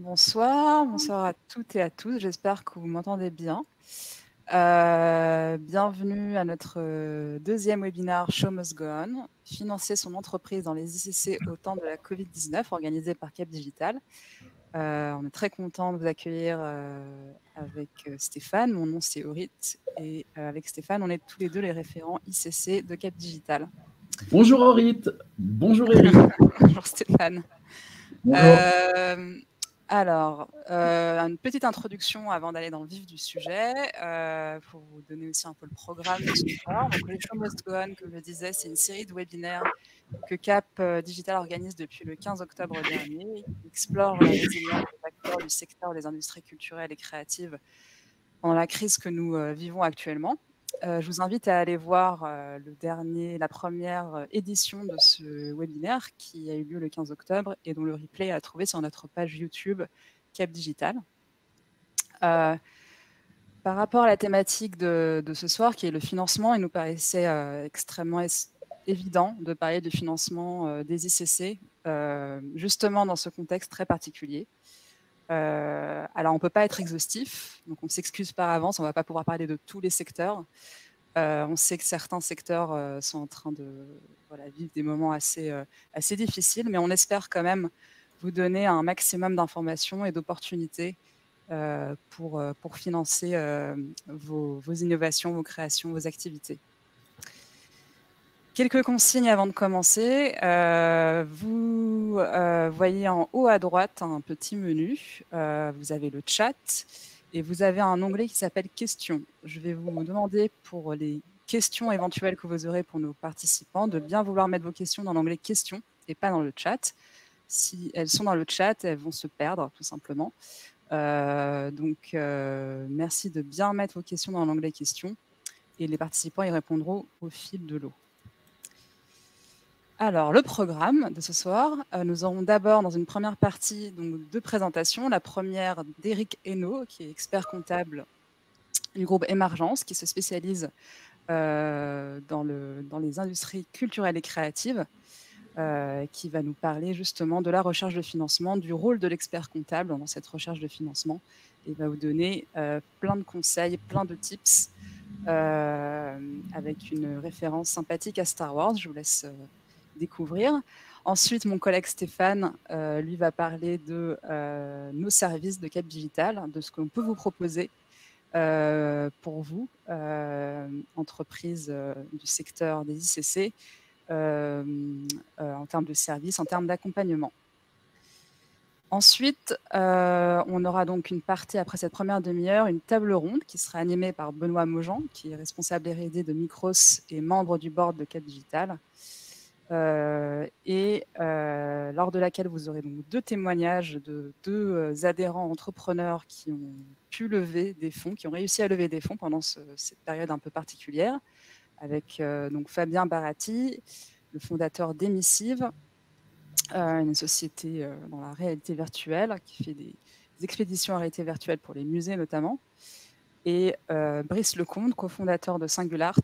Bonsoir à toutes et à tous. J'espère que vous m'entendez bien. Bienvenue à notre deuxième webinaire Show Must Go On, financer son entreprise dans les ICC au temps de la Covid-19, organisé par Cap Digital. On est très content de vous accueillir avec Stéphane. Mon nom c'est Orit et avec Stéphane, on est tous les deux les référents ICC de Cap Digital. Bonjour Orit, bonjour Eric. Bonjour Stéphane. Bonjour. Alors, une petite introduction avant d'aller dans le vif du sujet, pour vous donner aussi un peu le programme de ce soir. Donc, les Show Must Go On, comme je le disais, c'est une série de webinaires que Cap Digital organise depuis le 15 octobre dernier, qui explore la résilience des acteurs du secteur des industries culturelles et créatives pendant la crise que nous vivons actuellement. Je vous invite à aller voir la première édition de ce webinaire qui a eu lieu le 15 octobre et dont le replay est à trouver sur notre page YouTube Cap Digital. Par rapport à la thématique de ce soir, qui est le financement, il nous paraissait extrêmement évident de parler du financement des ICC, justement dans ce contexte très particulier. Alors, on ne peut pas être exhaustif, donc on s'excuse par avance, on ne va pas pouvoir parler de tous les secteurs. On sait que certains secteurs sont en train de vivre des moments assez difficiles, mais on espère quand même vous donner un maximum d'informations et d'opportunités pour financer vos innovations, vos créations, vos activités. Quelques consignes avant de commencer. Vous voyez en haut à droite un petit menu. Vous avez le chat et vous avez un onglet qui s'appelle Questions. Je vais vous demander pour les questions éventuelles que vous aurez pour nos participants de bien vouloir mettre vos questions dans l'onglet Questions et pas dans le chat. Si elles sont dans le chat, elles vont se perdre tout simplement. Donc, merci de bien mettre vos questions dans l'onglet Questions et les participants y répondront au fil de l'eau. Alors, le programme de ce soir, nous aurons d'abord dans une première partie donc, deux présentations. La première d'Éric Hainaut, qui est expert comptable du groupe Émergence, qui se spécialise dans les industries culturelles et créatives, qui va nous parler justement de la recherche de financement, du rôle de l'expert comptable dans cette recherche de financement, et va vous donner plein de conseils, plein de tips, avec une référence sympathique à Star Wars. Je vous laisse découvrir. Ensuite, mon collègue Stéphane, lui, va parler de nos services de Cap Digital, de ce qu'on peut vous proposer pour vous, entreprises du secteur des ICC, en termes de services, en termes d'accompagnement. Ensuite, on aura donc une partie, après cette première demi-heure, une table ronde qui sera animée par Benoît Maujean, qui est responsable R&D de Micros et membre du board de Cap Digital. Lors de laquelle vous aurez donc deux témoignages de deux adhérents entrepreneurs qui ont pu lever des fonds, qui ont réussi à lever des fonds pendant cette période un peu particulière, avec donc Fabien Baratti, le fondateur d'Emissive, une société dans la réalité virtuelle qui fait des expéditions en réalité virtuelle pour les musées notamment, et Brice Lecomte, cofondateur de Singulart,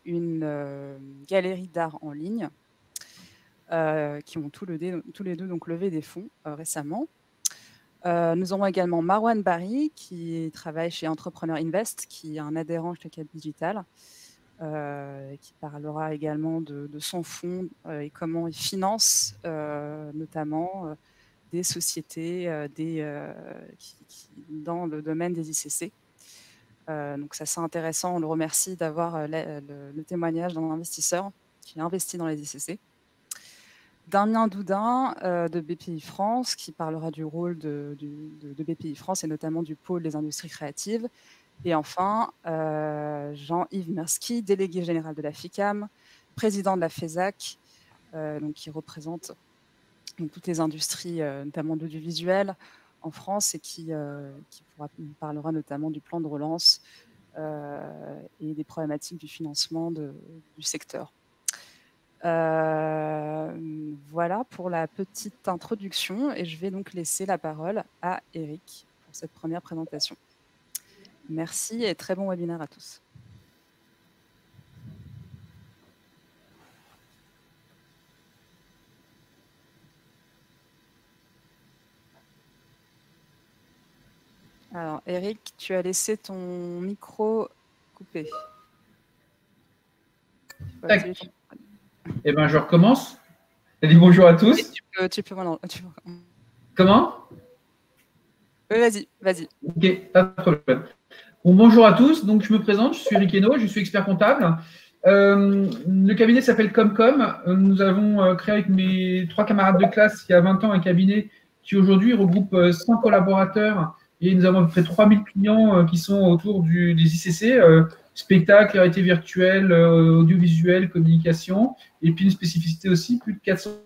une galerie d'art en ligne, qui ont tous les deux donc levé des fonds récemment. Nous aurons également Marwan Barry, qui travaille chez Entrepreneur Invest, qui est un adhérent chez Cap Digital, qui parlera également de son fonds et comment il finance notamment des sociétés dans le domaine des ICC. Donc ça c'est intéressant, on le remercie d'avoir le témoignage d'un investisseur qui investit dans les ICC. Damien Doudin de BPI France, qui parlera du rôle de BPI France et notamment du pôle des industries créatives. Et enfin, Jean-Yves Mersky, délégué général de la FICAM, président de la FESAC, donc qui représente donc, toutes les industries, notamment d'audiovisuel en France, et qui parlera notamment du plan de relance et des problématiques du financement du secteur. Voilà pour la petite introduction, et je vais donc laisser la parole à Eric pour cette première présentation. Merci et très bon webinaire à tous. Alors, Eric, tu as laissé ton micro coupé. Tac. Eh bien, je recommence. Salut, bonjour à tous. Oui, tu peux Comment? Oui, vas-y. Ok, pas de problème. Bon, bonjour à tous. Donc, je me présente. Je suis Eric Hainaut, je suis expert comptable. Le cabinet s'appelle Comcom. Nous avons créé avec mes 3 camarades de classe il y a 20 ans un cabinet qui aujourd'hui regroupe 100 collaborateurs et nous avons à peu près 3000 clients qui sont autour des ICC, spectacle, réalité virtuelle, audiovisuel, communication, et puis une spécificité aussi, plus de 400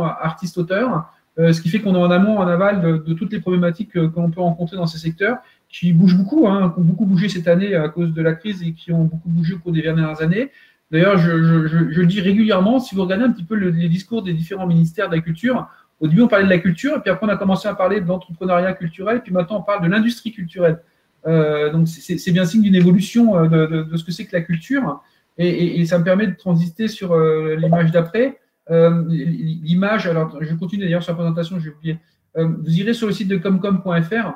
artistes-auteurs, ce qui fait qu'on est en amont, en aval de toutes les problématiques que l'on peut rencontrer dans ces secteurs, qui bougent beaucoup, qui ont beaucoup bougé cette année à cause de la crise et qui ont beaucoup bougé au cours des dernières années. D'ailleurs, je le dis régulièrement, si vous regardez un petit peu les discours des différents ministères de la culture, au début on parlait de la culture, et puis après on a commencé à parler de l'entrepreneuriat culturel, et puis maintenant on parle de l'industrie culturelle. Donc c'est bien signe d'une évolution de ce que c'est que la culture, et ça me permet de transiter sur l'image d'après. L'image, alors je continue d'ailleurs sur la présentation, j'ai oublié. Vous irez sur le site de comcom.fr,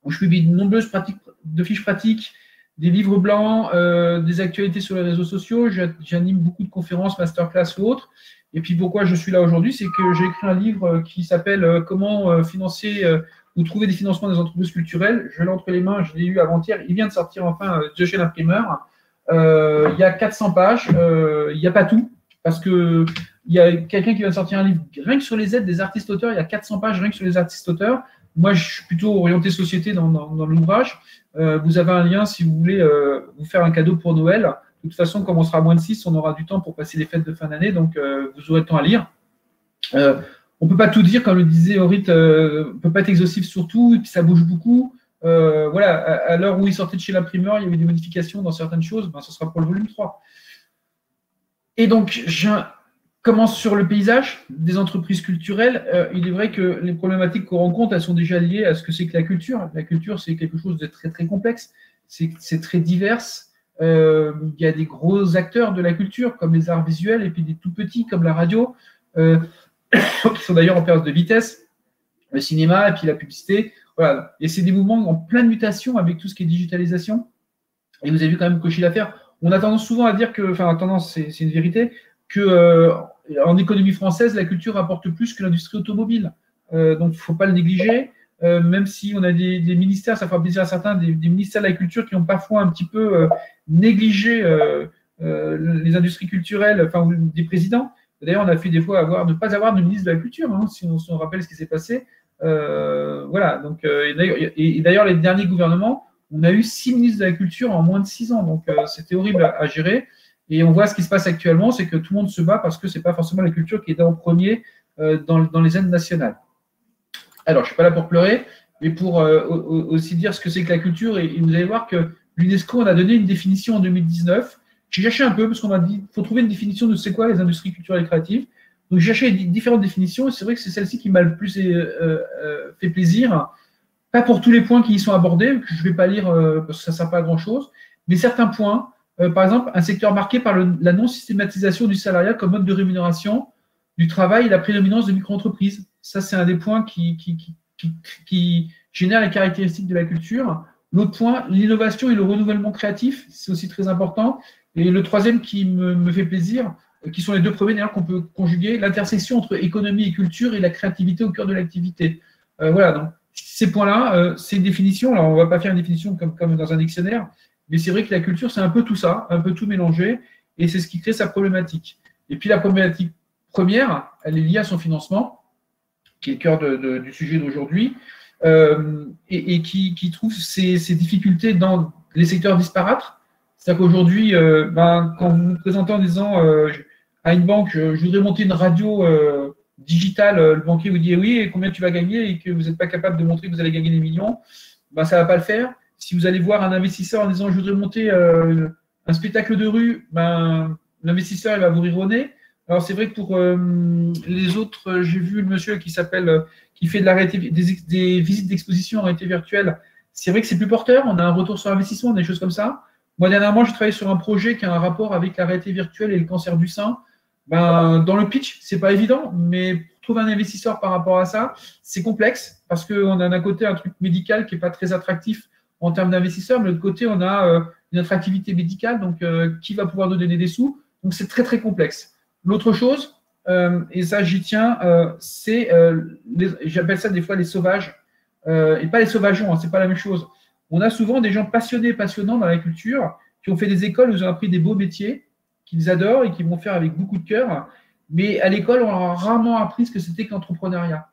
où je publie de nombreuses fiches pratiques, des livres blancs, des actualités sur les réseaux sociaux. J'anime beaucoup de conférences, masterclass ou autres. Et puis pourquoi je suis là aujourd'hui, c'est que j'ai écrit un livre qui s'appelle Comment financer ou trouver des financements des entreprises culturelles. Je l'ai entre les mains, je l'ai eu avant-hier. Il vient de sortir enfin de chez l'imprimeur. Il y a 400 pages. Il n'y a pas tout, parce que il y a quelqu'un qui vient de sortir un livre rien que sur les aides des artistes-auteurs. Il y a 400 pages rien que sur les artistes-auteurs. Moi, je suis plutôt orienté société dans l'ouvrage. Vous avez un lien si vous voulez vous faire un cadeau pour Noël. De toute façon, comme on sera à moins de 6, on aura du temps pour passer les fêtes de fin d'année, donc vous aurez le temps à lire. On ne peut pas tout dire, comme le disait Horit, on ne peut pas être exhaustif sur tout, et puis ça bouge beaucoup. Voilà, à l'heure où il sortait de chez l'imprimeur, il y avait des modifications dans certaines choses, ben, ce sera pour le volume 3. Et donc, je commence sur le paysage des entreprises culturelles. Il est vrai que les problématiques qu'on rencontre, elles sont déjà liées à ce que c'est que la culture. La culture, c'est quelque chose de très, très complexe. C'est très divers. Il y a des gros acteurs de la culture, comme les arts visuels, et puis des tout petits, comme la radio, qui sont d'ailleurs en perte de vitesse, le cinéma, et puis la publicité. Voilà. Et c'est des mouvements en pleine mutation avec tout ce qui est digitalisation. Et vous avez vu quand même cocher l'affaire. On a tendance souvent à dire que, enfin, tendance, c'est une vérité, que en économie française, la culture apporte plus que l'industrie automobile. Donc, il ne faut pas le négliger. Même si on a des ministères, ça fera plaisir à certains, des ministères de la culture qui ont parfois un petit peu négligé les industries culturelles, enfin, des présidents. D'ailleurs, on a fait des fois ne pas avoir de ministre de la culture, hein, si on rappelle ce qui s'est passé. Voilà. Donc, et d'ailleurs, les derniers gouvernements, on a eu 6 ministres de la culture en moins de 6 ans. Donc, c'était horrible à gérer. Et on voit ce qui se passe actuellement, c'est que tout le monde se bat parce que ce n'est pas forcément la culture qui est en premier dans les aides nationales. Alors, je ne suis pas là pour pleurer, mais pour aussi dire ce que c'est que la culture. Et vous allez voir que l'UNESCO en a donné une définition en 2019. J'ai cherché un peu parce qu'on m'a dit qu'il faut trouver une définition de c'est quoi les industries culturelles et créatives. Donc, j'ai cherché différentes définitions et c'est vrai que c'est celle-ci qui m'a le plus fait plaisir. Pas pour tous les points qui y sont abordés, que je ne vais pas lire parce que ça ne sert pas à grand-chose, mais certains points. Par exemple, un secteur marqué par la non-systématisation du salariat comme mode de rémunération du travail et la prédominance de micro-entreprises. Ça, c'est un des points qui génère les caractéristiques de la culture. L'autre point, l'innovation et le renouvellement créatif, c'est aussi très important. Et le troisième qui me fait plaisir, qui sont les deux premiers d'ailleurs qu'on peut conjuguer, l'intersection entre économie et culture et la créativité au cœur de l'activité. Voilà, donc ces points-là, c'est une définition. Alors, on ne va pas faire une définition comme dans un dictionnaire, mais c'est vrai que la culture, c'est un peu tout ça, un peu tout mélangé, et c'est ce qui crée sa problématique. Et puis la problématique première, elle est liée à son financement, qui est le cœur du sujet d'aujourd'hui, et qui trouve ces difficultés dans les secteurs disparates. C'est-à-dire qu'aujourd'hui, quand vous vous présentez en disant à une banque, je voudrais monter une radio digitale, le banquier vous dit oui, et combien tu vas gagner, et que vous n'êtes pas capable de montrer que vous allez gagner des millions, ça ne va pas le faire. Si vous allez voir un investisseur en disant je voudrais monter un spectacle de rue, l'investisseur il va vous rire au nez. Alors c'est vrai que pour les autres, j'ai vu le monsieur qui fait des visites d'exposition en réalité virtuelle. C'est vrai que c'est plus porteur, on a un retour sur investissement, des choses comme ça. Moi dernièrement, je travaillais sur un projet qui a un rapport avec la réalité virtuelle et le cancer du sein. Dans le pitch, c'est pas évident, mais trouver un investisseur par rapport à ça, c'est complexe parce qu'on a d'un côté un truc médical qui n'est pas très attractif en termes d'investisseurs, mais de l'autre côté, on a une attractivité médicale, donc qui va pouvoir nous donner des sous. Donc, c'est très, très complexe. L'autre chose, et ça, j'y tiens, c'est, j'appelle ça des fois les sauvages, et pas les sauvageons, hein, c'est pas la même chose. On a souvent des gens passionnés, passionnants dans la culture, qui ont fait des écoles où ils ont appris des beaux métiers, qu'ils adorent et qu'ils vont faire avec beaucoup de cœur. Mais à l'école, on leur a rarement appris ce que c'était que l'entrepreneuriat.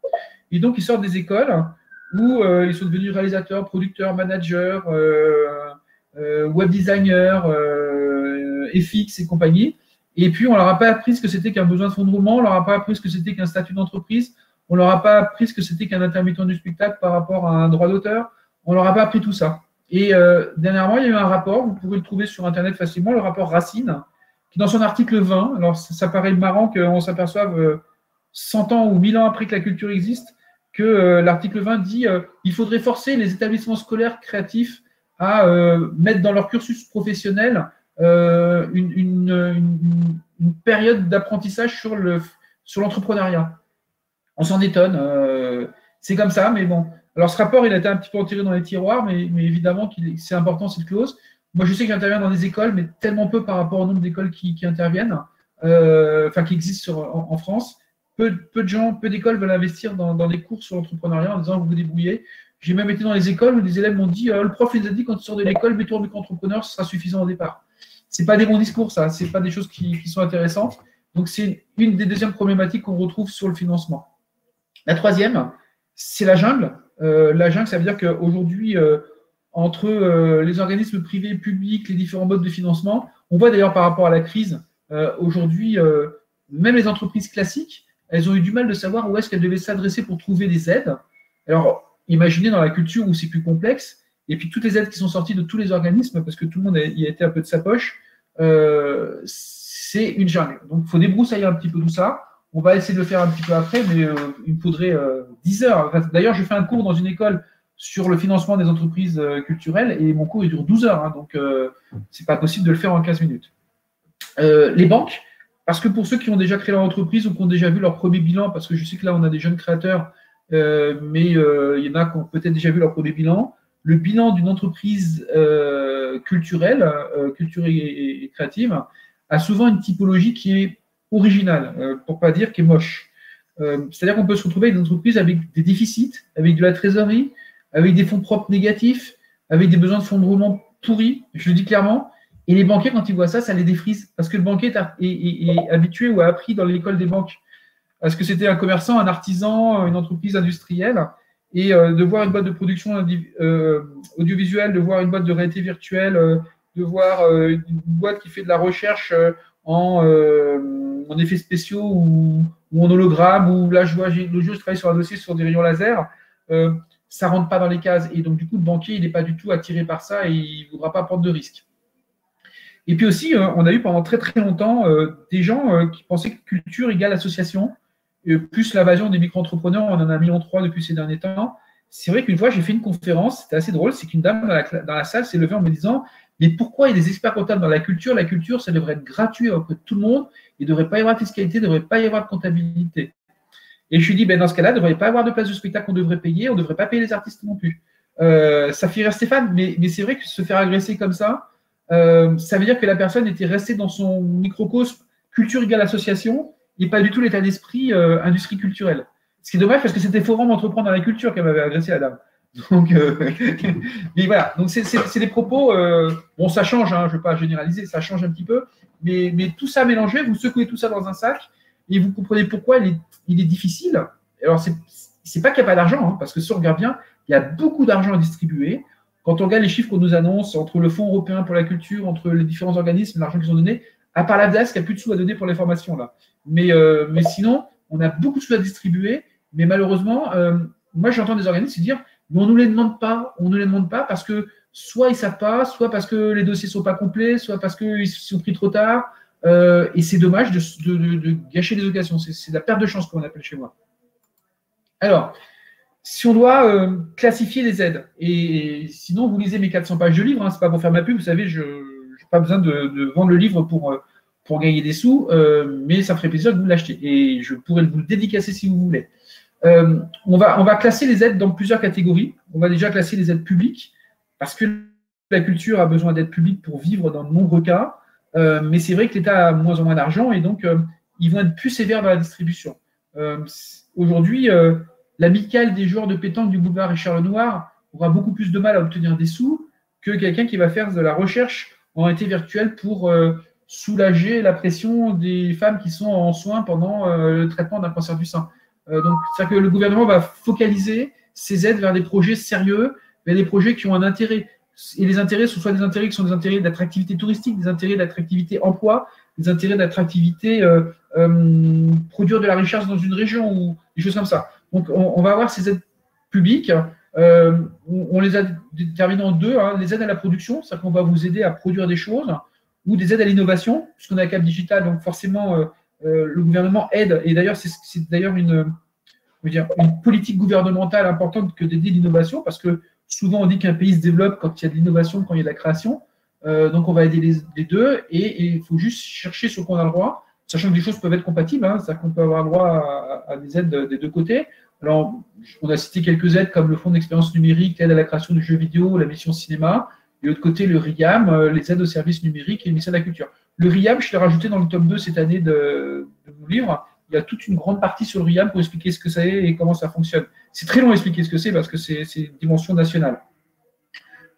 Et donc, ils sortent des écoles où ils sont devenus réalisateurs, producteurs, managers, web designers, FX et compagnie. Et puis, on ne leur a pas appris ce que c'était qu'un besoin de fonds de roulement, on ne leur a pas appris ce que c'était qu'un statut d'entreprise, on ne leur a pas appris ce que c'était qu'un intermittent du spectacle par rapport à un droit d'auteur, on ne leur a pas appris tout ça. Et dernièrement, il y a eu un rapport, vous pouvez le trouver sur Internet facilement, le rapport Racine, qui dans son article 20, alors ça paraît marrant qu'on s'aperçoive 100 ans ou 1000 ans après que la culture existe, que l'article 20 dit il faudrait forcer les établissements scolaires créatifs à mettre dans leur cursus professionnel une période d'apprentissage sur l'entrepreneuriat. On s'en étonne, c'est comme ça, mais bon. Alors ce rapport, il a été un petit peu enterré dans les tiroirs, mais évidemment, c'est important cette clause. Moi, je sais que j'interviens dans des écoles, mais tellement peu par rapport au nombre d'écoles qui interviennent, qui existent en France. Peu de gens, peu d'écoles veulent investir dans des cours sur l'entrepreneuriat en disant vous vous débrouillez. J'ai même été dans les écoles où les élèves m'ont dit le prof les a dit quand tu sors de l'école, mets-toi en micro-entrepreneur, ce sera suffisant au départ. Ce n'est pas des bons discours, ça. Ce n'est pas des choses qui sont intéressantes. Donc, c'est une des deuxièmes problématiques qu'on retrouve sur le financement. La troisième, c'est la jungle. La jungle, ça veut dire qu'aujourd'hui, entre les organismes privés et publics, les différents modes de financement, on voit d'ailleurs par rapport à la crise, aujourd'hui, même les entreprises classiques, elles ont eu du mal de savoir où est-ce qu'elles devaient s'adresser pour trouver des aides. Alors, imaginez dans la culture où c'est plus complexe, et puis toutes les aides qui sont sorties de tous les organismes, parce que tout le monde y a été un peu de sa poche, c'est une jungle. Donc, il faut débroussailler un petit peu tout ça. On va essayer de le faire un petit peu après, mais il me faudrait 10 heures. Enfin, d'ailleurs, je fais un cours dans une école sur le financement des entreprises culturelles, et mon cours il dure 12 heures, hein, donc c'est pas possible de le faire en 15 minutes. Les banques, parce que pour ceux qui ont déjà créé leur entreprise ou qui ont déjà vu leur premier bilan, parce que je sais que là on a des jeunes créateurs, mais il y en a qui ont peut-être déjà vu leur premier bilan, le bilan d'une entreprise culturelle et créative a souvent une typologie qui est originale, pour ne pas dire qui est moche. C'est-à-dire qu'on peut se retrouver avec des entreprises avec des déficits, avec de la trésorerie, avec des fonds propres négatifs, avec des besoins de fonds de roulement pourris, je le dis clairement. Et les banquiers, quand ils voient ça, ça les défrise. Parce que le banquier est habitué ou a appris dans l'école des banques à ce que c'était un commerçant, un artisan, une entreprise industrielle. Et de voir une boîte de production audiovisuelle, de voir une boîte de réalité virtuelle, de voir une boîte qui fait de la recherche en effets spéciaux ou en hologramme, ou là, je travaille sur un dossier sur des rayons laser. Ça ne rentre pas dans les cases. Et donc, du coup, le banquier, il n'est pas du tout attiré par ça et il ne voudra pas prendre de risques. Et puis aussi, on a eu pendant très, très longtemps des gens qui pensaient que culture égale association, plus l'invasion des micro-entrepreneurs, on en a 1,3 million depuis ces derniers temps. C'est vrai qu'une fois, j'ai fait une conférence, c'était assez drôle, c'est qu'une dame dans la salle s'est levée en me disant « Mais pourquoi il y a des experts comptables dans la culture ? La culture, ça devrait être gratuit auprès de tout le monde, il ne devrait pas y avoir de fiscalité, il ne devrait pas y avoir de comptabilité. » Et je lui ai dit, dans ce cas-là, il ne devrait pas y avoir de place de spectacle qu'on devrait payer, on ne devrait pas payer les artistes non plus. Ça fait rire Stéphane, mais c'est vrai que se faire agresser comme ça, ça veut dire que la personne était restée dans son microcosme culture égale association et pas du tout l'état d'esprit industrie culturelle. Ce qui est dommage parce que c'était Forum Entreprendre dans la culture qu'elle m'avait agressé la dame. Donc, mais voilà, donc c'est des propos, bon ça change, hein, je ne veux pas généraliser, ça change un petit peu, mais tout ça mélangé, vous secouez tout ça dans un sac et vous comprenez pourquoi il est difficile. Alors, c'est pas qu'il n'y a pas d'argent, hein, parce que si on regarde bien, il y a beaucoup d'argent à distribuer. Quand on regarde les chiffres qu'on nous annonce entre le Fonds européen pour la culture, entre les différents organismes, l'argent qu'ils ont donné, à part l'ADAS, il n'y a plus de sous à donner pour les formations là. Mais sinon, on a beaucoup de sous à distribuer, mais malheureusement, moi j'entends des organismes se dire mais on ne nous les demande pas parce que soit ils ne savent pas, soit parce que les dossiers ne sont pas complets, soit parce qu'ils sont pris trop tard. Et c'est dommage de gâcher les occasions. C'est la perte de chance qu'on appelle chez moi. Alors, si on doit classifier les aides, et sinon vous lisez mes 400 pages de livre, hein, c'est pas pour faire ma pub, vous savez, je n'ai pas besoin de vendre le livre pour pour gagner des sous, mais ça me ferait plaisir de vous l'acheter. Et je pourrais vous le dédicacer si vous voulez. On va classer les aides dans plusieurs catégories. On va déjà classer les aides publiques, parce que la culture a besoin d'aide publique pour vivre dans de nombreux cas. Mais c'est vrai que l'État a moins en moins d'argent, et donc ils vont être plus sévères dans la distribution. Aujourd'hui, l'amicale des joueurs de pétanque du boulevard Richard Lenoir aura beaucoup plus de mal à obtenir des sous que quelqu'un qui va faire de la recherche en réalité virtuelle pour soulager la pression des femmes qui sont en soins pendant le traitement d'un cancer du sein. Donc, c'est-à-dire que le gouvernement va focaliser ses aides vers des projets sérieux, vers des projets qui ont un intérêt. Et les intérêts, ce sont soit des intérêts qui sont des intérêts d'attractivité touristique, des intérêts d'attractivité emploi, des intérêts d'attractivité produire de la recherche dans une région ou des choses comme ça. Donc, on va avoir ces aides publiques. On les a déterminées en deux, hein, les aides à la production, c'est-à-dire qu'on va vous aider à produire des choses, ou des aides à l'innovation, puisqu'on a Cap Digital, donc forcément, le gouvernement aide, et d'ailleurs, c'est d'ailleurs une politique gouvernementale importante que d'aider l'innovation, parce que souvent on dit qu'un pays se développe quand il y a de l'innovation, quand il y a de la création, donc on va aider les deux, et il faut juste chercher ce qu'on a le droit, sachant que les choses peuvent être compatibles, hein, c'est-à-dire qu'on peut avoir le droit à des aides des deux côtés. Alors, on a cité quelques aides comme le fonds d'expérience numérique, l'aide à la création de jeux vidéo, la mission cinéma, et de l'autre côté, le RIAM, les aides aux services numériques et le ministère de la Culture. Le RIAM, je l'ai rajouté dans le tome 2 cette année de mon livre. Il y a toute une grande partie sur le RIAM pour expliquer ce que ça est et comment ça fonctionne. C'est très long à expliquer ce que c'est parce que c'est une dimension nationale.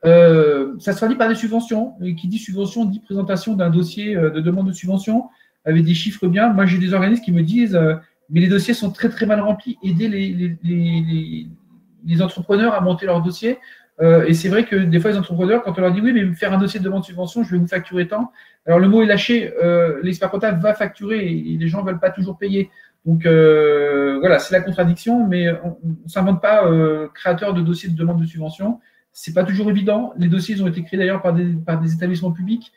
Ça se traduit par des subventions. Et qui dit subvention dit présentation d'un dossier de demande de subvention avec des chiffres bien. Moi, j'ai des organismes qui me disent mais les dossiers sont très très mal remplis. Aidez les entrepreneurs à monter leur dossier. Et c'est vrai que des fois, les entrepreneurs, quand on leur dit oui, mais faire un dossier de demande de subvention, je vais vous facturer tant. Alors le mot est lâché, l'expert comptable va facturer et les gens ne veulent pas toujours payer. Donc voilà, c'est la contradiction, mais on ne s'invente pas créateur de dossiers de demande de subvention. C'est pas toujours évident. Les dossiers ils ont été créés d'ailleurs par des établissements publics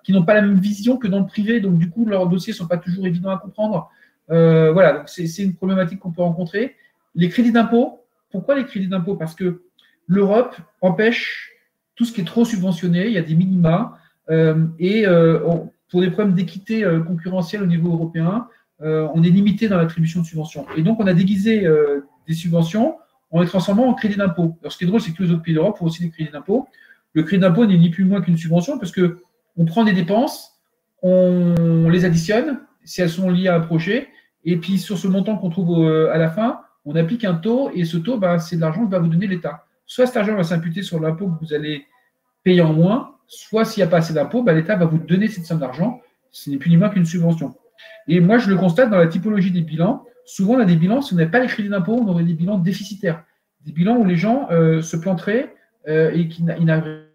qui n'ont pas la même vision que dans le privé, donc du coup leurs dossiers ne sont pas toujours évidents à comprendre. Voilà, donc c'est une problématique qu'on peut rencontrer. Les crédits d'impôt. Pourquoi les crédits d'impôt? Parce que l'Europe empêche tout ce qui est trop subventionné, il y a des minima, pour des problèmes d'équité concurrentielle au niveau européen, on est limité dans l'attribution de subventions. Et donc, on a déguisé des subventions en les transformant en crédit d'impôt. Alors, ce qui est drôle, c'est que tous les autres pays d'Europe font aussi des crédits d'impôt. Le crédit d'impôt n'est ni plus ni moins qu'une subvention, parce qu'on prend des dépenses, on les additionne, si elles sont liées à un projet, et puis sur ce montant qu'on trouve à la fin, on applique un taux, et ce taux, c'est de l'argent que va vous donner l'État. Soit cet argent va s'imputer sur l'impôt que vous allez payer en moins, soit s'il n'y a pas assez d'impôt, l'État va vous donner cette somme d'argent. Ce n'est plus ni moins qu'une subvention. Et moi, je le constate dans la typologie des bilans. Souvent, on a des bilans, si on n'avait pas les crédits d'impôt, on aurait des bilans déficitaires. Des bilans où les gens se planteraient et qui n'arriveraient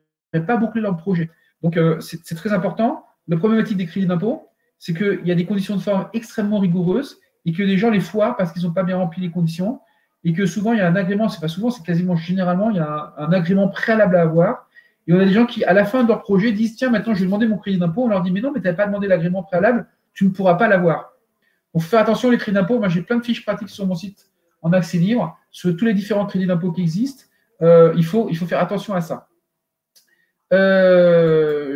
pas à boucler leur projet. Donc, c'est très important. La problématique des crédits d'impôt, c'est qu'il y a des conditions de forme extrêmement rigoureuses et que les gens les foirent parce qu'ils n'ont pas bien rempli les conditions. Et que souvent, il y a un agrément, c'est pas souvent, c'est quasiment généralement, il y a un agrément préalable à avoir. Et on a des gens qui, à la fin de leur projet, disent tiens, maintenant, je vais demander mon crédit d'impôt. On leur dit mais non, mais tu n'avais pas demandé l'agrément préalable, tu ne pourras pas l'avoir. Donc, faut faire attention, les crédits d'impôt. Moi, j'ai plein de fiches pratiques sur mon site en accès libre, sur tous les différents crédits d'impôt qui existent. Il faut faire attention à ça.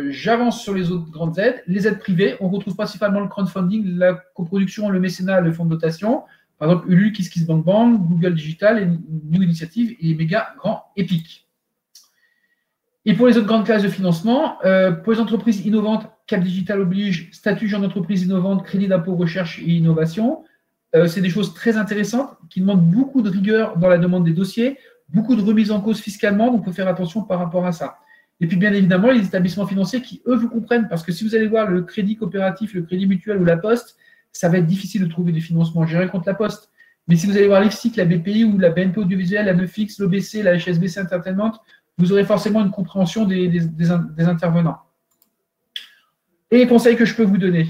J'avance sur les autres grandes aides. Les aides privées, on retrouve principalement le crowdfunding, la coproduction, le mécénat, le fonds de dotation. Par exemple, Ulu, KissKissBankBank, Google Digital, et New Initiative et les méga grands Epic. Et pour les autres grandes classes de financement, pour les entreprises innovantes, Cap Digital oblige, statut jeune entreprise innovante, crédit d'impôt recherche et innovation. C'est des choses très intéressantes qui demandent beaucoup de rigueur dans la demande des dossiers, beaucoup de remise en cause fiscalement, donc il faut faire attention par rapport à ça. Et puis bien évidemment, les établissements financiers qui, eux, vous comprennent, parce que si vous allez voir le crédit coopératif, le crédit mutuel ou la Poste, ça va être difficile de trouver des financements. J'irai contre la Poste. Mais si vous allez voir l'IFSIC, la BPI ou la BNP Audiovisuelle, la Neufix, l'OBC, la HSBC Entertainment, vous aurez forcément une compréhension des intervenants. Et les conseils que je peux vous donner,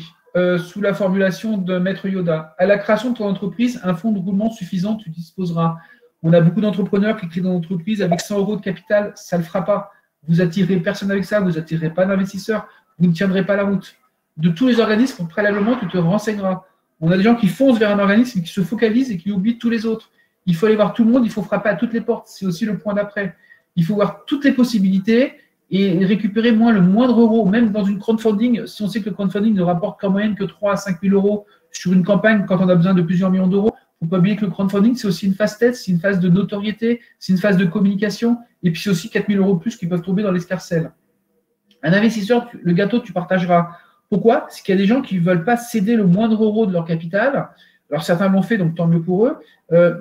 sous la formulation de Maître Yoda, à la création de ton entreprise, un fonds de roulement suffisant, tu disposeras. On a beaucoup d'entrepreneurs qui créent dans l'entreprise avec 100 € de capital, ça ne le fera pas. Vous attirez personne avec ça, vous n'attirez pas d'investisseurs, vous ne tiendrez pas la route. De tous les organismes, préalablement, tu te renseigneras. On a des gens qui foncent vers un organisme, qui se focalisent et qui oublient tous les autres. Il faut aller voir tout le monde, il faut frapper à toutes les portes. C'est aussi le point d'après. Il faut voir toutes les possibilités et récupérer le moindre euro, même dans une crowdfunding, si on sait que le crowdfunding ne rapporte qu'en moyenne que 3 à 5 000 euros sur une campagne quand on a besoin de plusieurs millions d'euros. Il ne faut pas oublier que le crowdfunding, c'est aussi une phase test, c'est une phase de notoriété, c'est une phase de communication, et puis c'est aussi 4 000 euros plus qui peuvent tomber dans l'escarcelle. Un investisseur, le gâteau, tu partageras. Pourquoi? C'est qu'il y a des gens qui ne veulent pas céder le moindre euro de leur capital. Alors certains l'ont fait, donc tant mieux pour eux.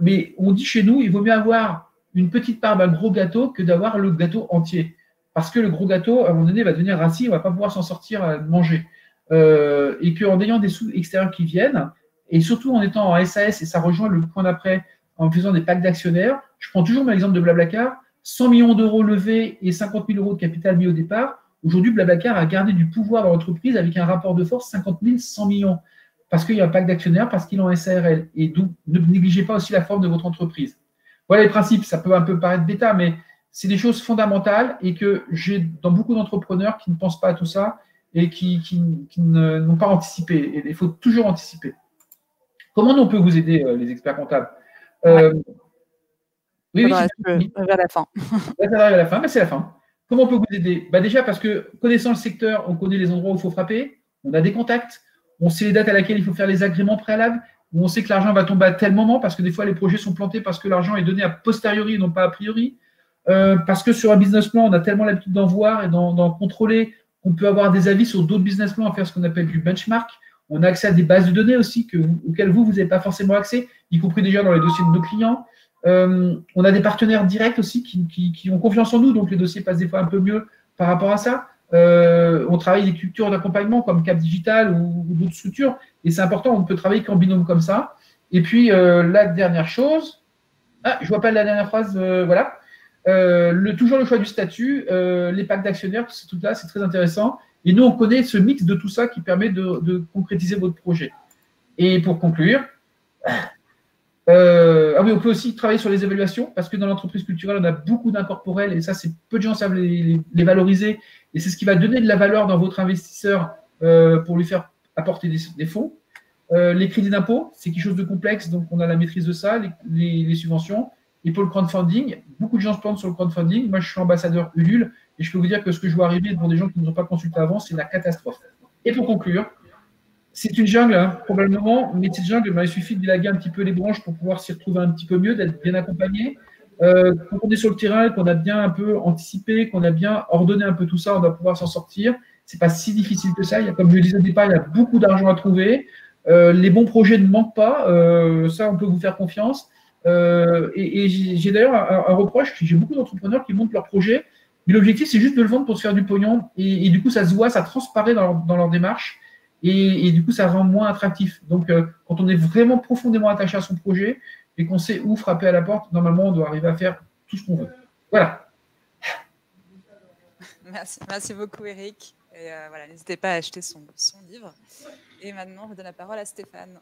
Mais on dit chez nous, il vaut mieux avoir une petite part d'un gros gâteau que d'avoir le gâteau entier. Parce que le gros gâteau, à un moment donné, va devenir rassis, on ne va pas pouvoir s'en sortir à manger. Et qu'en ayant des sous extérieurs qui viennent, et surtout en étant en SAS, et ça rejoint le point d'après, en faisant des packs d'actionnaires, je prends toujours mon exemple de Blablacar, 100 millions d'euros levés et 50 000 euros de capital mis au départ. Aujourd'hui, Blablacar a gardé du pouvoir dans l'entreprise avec un rapport de force 50 000, 100 millions. Parce qu'il y a un pack d'actionnaires, parce qu'il est en SARL. Et donc, ne négligez pas aussi la forme de votre entreprise. Voilà les principes. Ça peut un peu paraître bêta, mais c'est des choses fondamentales et que j'ai dans beaucoup d'entrepreneurs qui ne pensent pas à tout ça et qui n'ont pas anticipé. Et il faut toujours anticiper. Comment on peut vous aider, les experts comptables? Oui, vers la fin. Là, ça arrive à la fin, mais c'est la fin. Comment on peut vous aider? Déjà parce que connaissant le secteur, on connaît les endroits où il faut frapper, on a des contacts, on sait les dates à laquelle il faut faire les agréments préalables, où on sait que l'argent va tomber à tel moment, parce que des fois les projets sont plantés parce que l'argent est donné a posteriori et non pas a priori. Parce que sur un business plan, on a tellement l'habitude d'en voir et d'en contrôler qu'on peut avoir des avis sur d'autres business plans à faire ce qu'on appelle du benchmark. On a accès à des bases de données aussi auxquelles vous n'avez pas forcément accès, y compris déjà dans les dossiers de nos clients. On a des partenaires directs aussi qui ont confiance en nous, donc les dossiers passent des fois un peu mieux par rapport à ça. On travaille des cultures d'accompagnement comme Cap Digital ou d'autres structures, et c'est important, on ne peut travailler qu'en binôme comme ça. Et puis, la dernière chose, je ne vois pas la dernière phrase, voilà. Toujours le choix du statut, les packs d'actionnaires, tout ce truc-là, c'est très intéressant. Et nous, on connaît ce mix de tout ça qui permet de concrétiser votre projet. Et pour conclure, on peut aussi travailler sur les évaluations, parce que dans l'entreprise culturelle, on a beaucoup d'incorporels, et ça, peu de gens savent les valoriser, et c'est ce qui va donner de la valeur dans votre investisseur pour lui faire apporter des fonds. Les crédits d'impôt, c'est quelque chose de complexe, donc on a la maîtrise de ça, les subventions. Et pour le crowdfunding, beaucoup de gens se plantent sur le crowdfunding. Moi, je suis ambassadeur Ulule, et je peux vous dire que ce que je vois arriver pour des gens qui ne nous ont pas consulté avant, c'est la catastrophe. Et pour conclure, c'est une jungle, probablement, mais cette jungle, il suffit de dilaguer un petit peu les branches pour pouvoir s'y retrouver un petit peu mieux, d'être bien accompagné. Quand on est sur le terrain, qu'on a bien un peu anticipé, qu'on a bien ordonné un peu tout ça, on doit pouvoir s'en sortir. Ce n'est pas si difficile que ça. Comme je le disais au départ, il y a beaucoup d'argent à trouver. Les bons projets ne manquent pas. Ça, on peut vous faire confiance. Et j'ai d'ailleurs un reproche. J'ai beaucoup d'entrepreneurs qui montent leur projet, mais l'objectif, c'est juste de le vendre pour se faire du pognon. Et du coup, ça se voit, ça transparaît dans leur démarche. Et du coup, ça rend moins attractif. Donc, quand on est vraiment profondément attaché à son projet et qu'on sait où frapper à la porte, normalement, on doit arriver à faire tout ce qu'on veut. Voilà. Merci beaucoup, Eric. Et voilà, n'hésitez pas à acheter son livre. Et maintenant, je donne la parole à Stéphane.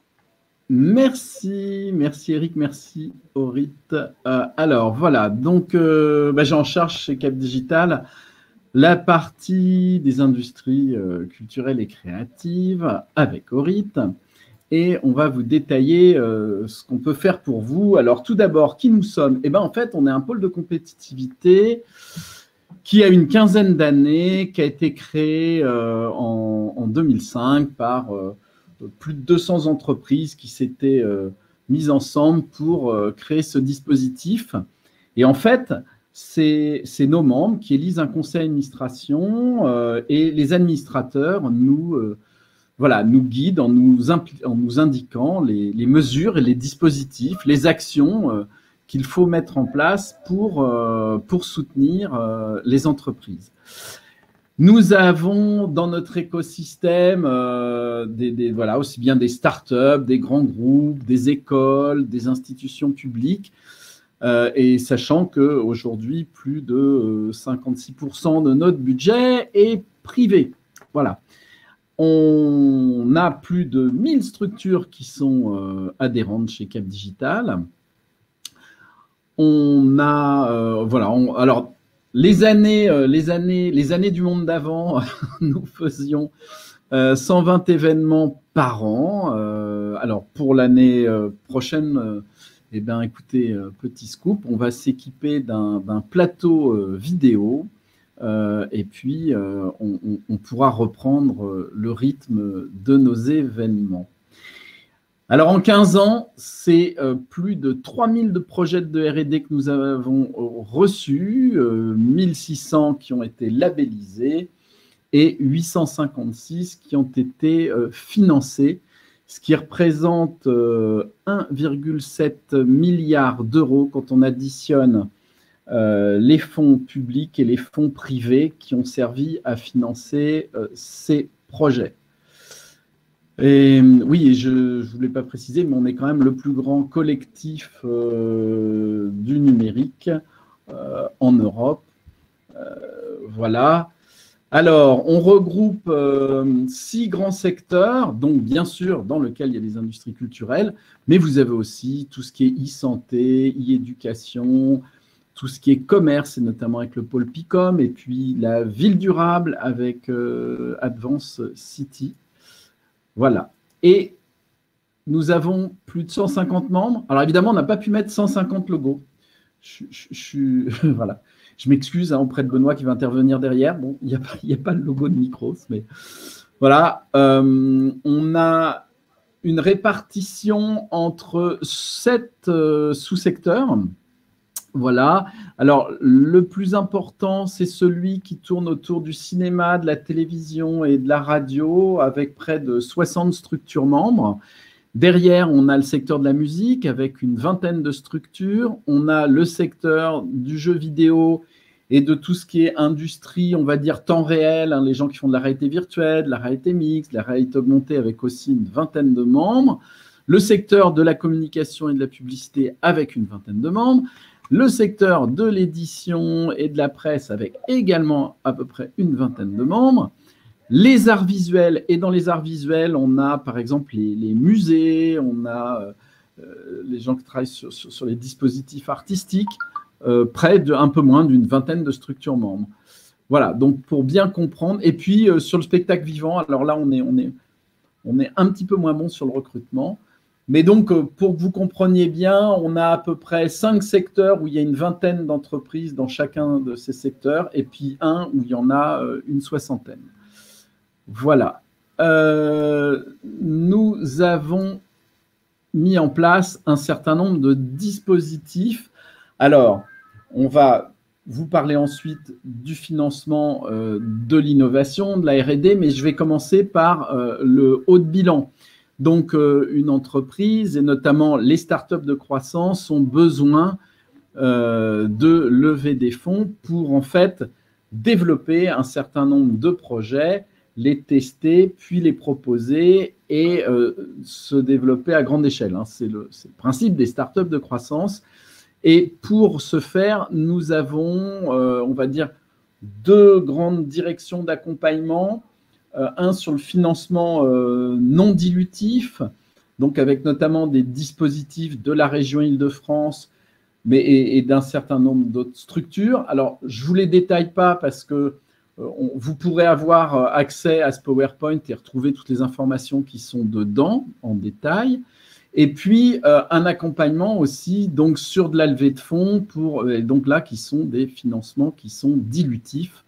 Merci Eric, merci Orit. Alors voilà, donc j'ai en charge chez Cap Digital la partie des industries culturelles et créatives avec Orit. Et on va vous détailler ce qu'on peut faire pour vous. Alors tout d'abord, qui nous sommes? En fait, on est un pôle de compétitivité qui a une quinzaine d'années, qui a été créé en 2005 par plus de 200 entreprises qui s'étaient mises ensemble pour créer ce dispositif. Et en fait, c'est nos membres qui élisent un conseil d'administration et les administrateurs nous guident en nous indiquant les mesures et les dispositifs, les actions qu'il faut mettre en place pour soutenir les entreprises. Nous avons dans notre écosystème aussi bien des startups, des grands groupes, des écoles, des institutions publiques, et sachant qu'aujourd'hui, plus de 56% de notre budget est privé. Voilà. On a plus de 1000 structures qui sont adhérentes chez Cap Digital. On a, alors, les années du monde d'avant, nous faisions 120 événements par an. Alors, pour l'année prochaine, écoutez, petit scoop, on va s'équiper d'un plateau vidéo Et puis, on pourra reprendre le rythme de nos événements. Alors, en 15 ans, c'est plus de 3000 de projets de R&D que nous avons reçus, 1600 qui ont été labellisés et 856 qui ont été financés, ce qui représente 1,7 milliard d'euros quand on additionne les fonds publics et les fonds privés qui ont servi à financer ces projets. Et oui, je ne voulais pas préciser, mais on est quand même le plus grand collectif du numérique en Europe. Voilà. Alors, on regroupe 6 grands secteurs, donc bien sûr dans lequel il y a les industries culturelles, mais vous avez aussi tout ce qui est e-santé, e-éducation, tout ce qui est commerce, et notamment avec le pôle Picom, et puis la ville durable avec Advance City. Voilà. Et nous avons plus de 150 membres. Alors évidemment, on n'a pas pu mettre 150 logos. Voilà. Je m'excuse auprès de Benoît qui va intervenir derrière. Bon, il n'y a pas le logo de Micros, mais voilà. On a une répartition entre 7 sous-secteurs. Voilà. Alors, le plus important, c'est celui qui tourne autour du cinéma, de la télévision et de la radio, avec près de 60 structures membres. Derrière, on a le secteur de la musique, avec une vingtaine de structures. On a le secteur du jeu vidéo et de tout ce qui est industrie, on va dire temps réel, hein, les gens qui font de la réalité virtuelle, de la réalité mixte, de la réalité augmentée, avec aussi une vingtaine de membres. Le secteur de la communication et de la publicité, avec une vingtaine de membres. Le secteur de l'édition et de la presse avec également à peu près une vingtaine de membres. Les arts visuels, et dans les arts visuels, on a par exemple les musées, on a les gens qui travaillent sur les dispositifs artistiques, près d'un peu moins d'une vingtaine de structures membres. Voilà, donc pour bien comprendre. Et puis sur le spectacle vivant, alors là, on est un petit peu moins bon sur le recrutement. Mais donc, pour que vous compreniez bien, on a à peu près 5 secteurs où il y a une vingtaine d'entreprises dans chacun de ces secteurs, et puis un où il y en a une soixantaine. Voilà. Nous avons mis en place un certain nombre de dispositifs. Alors, on va vous parler ensuite du financement de l'innovation, de la R&D, mais je vais commencer par le haut de bilan. Donc, une entreprise, et notamment les startups de croissance, ont besoin de lever des fonds pour, en fait, développer un certain nombre de projets, les tester, puis les proposer et se développer à grande échelle. Hein. C'est le principe des startups de croissance. Et pour ce faire, nous avons, on va dire, 2 grandes directions d'accompagnement. Un sur le financement non dilutif, donc avec notamment des dispositifs de la région Île-de-France, mais et d'un certain nombre d'autres structures. Alors, je ne vous les détaille pas parce que vous pourrez avoir accès à ce PowerPoint et retrouver toutes les informations qui sont dedans en détail. Et puis, un accompagnement aussi donc, sur de la levée de fonds, donc là, qui sont des financements qui sont dilutifs.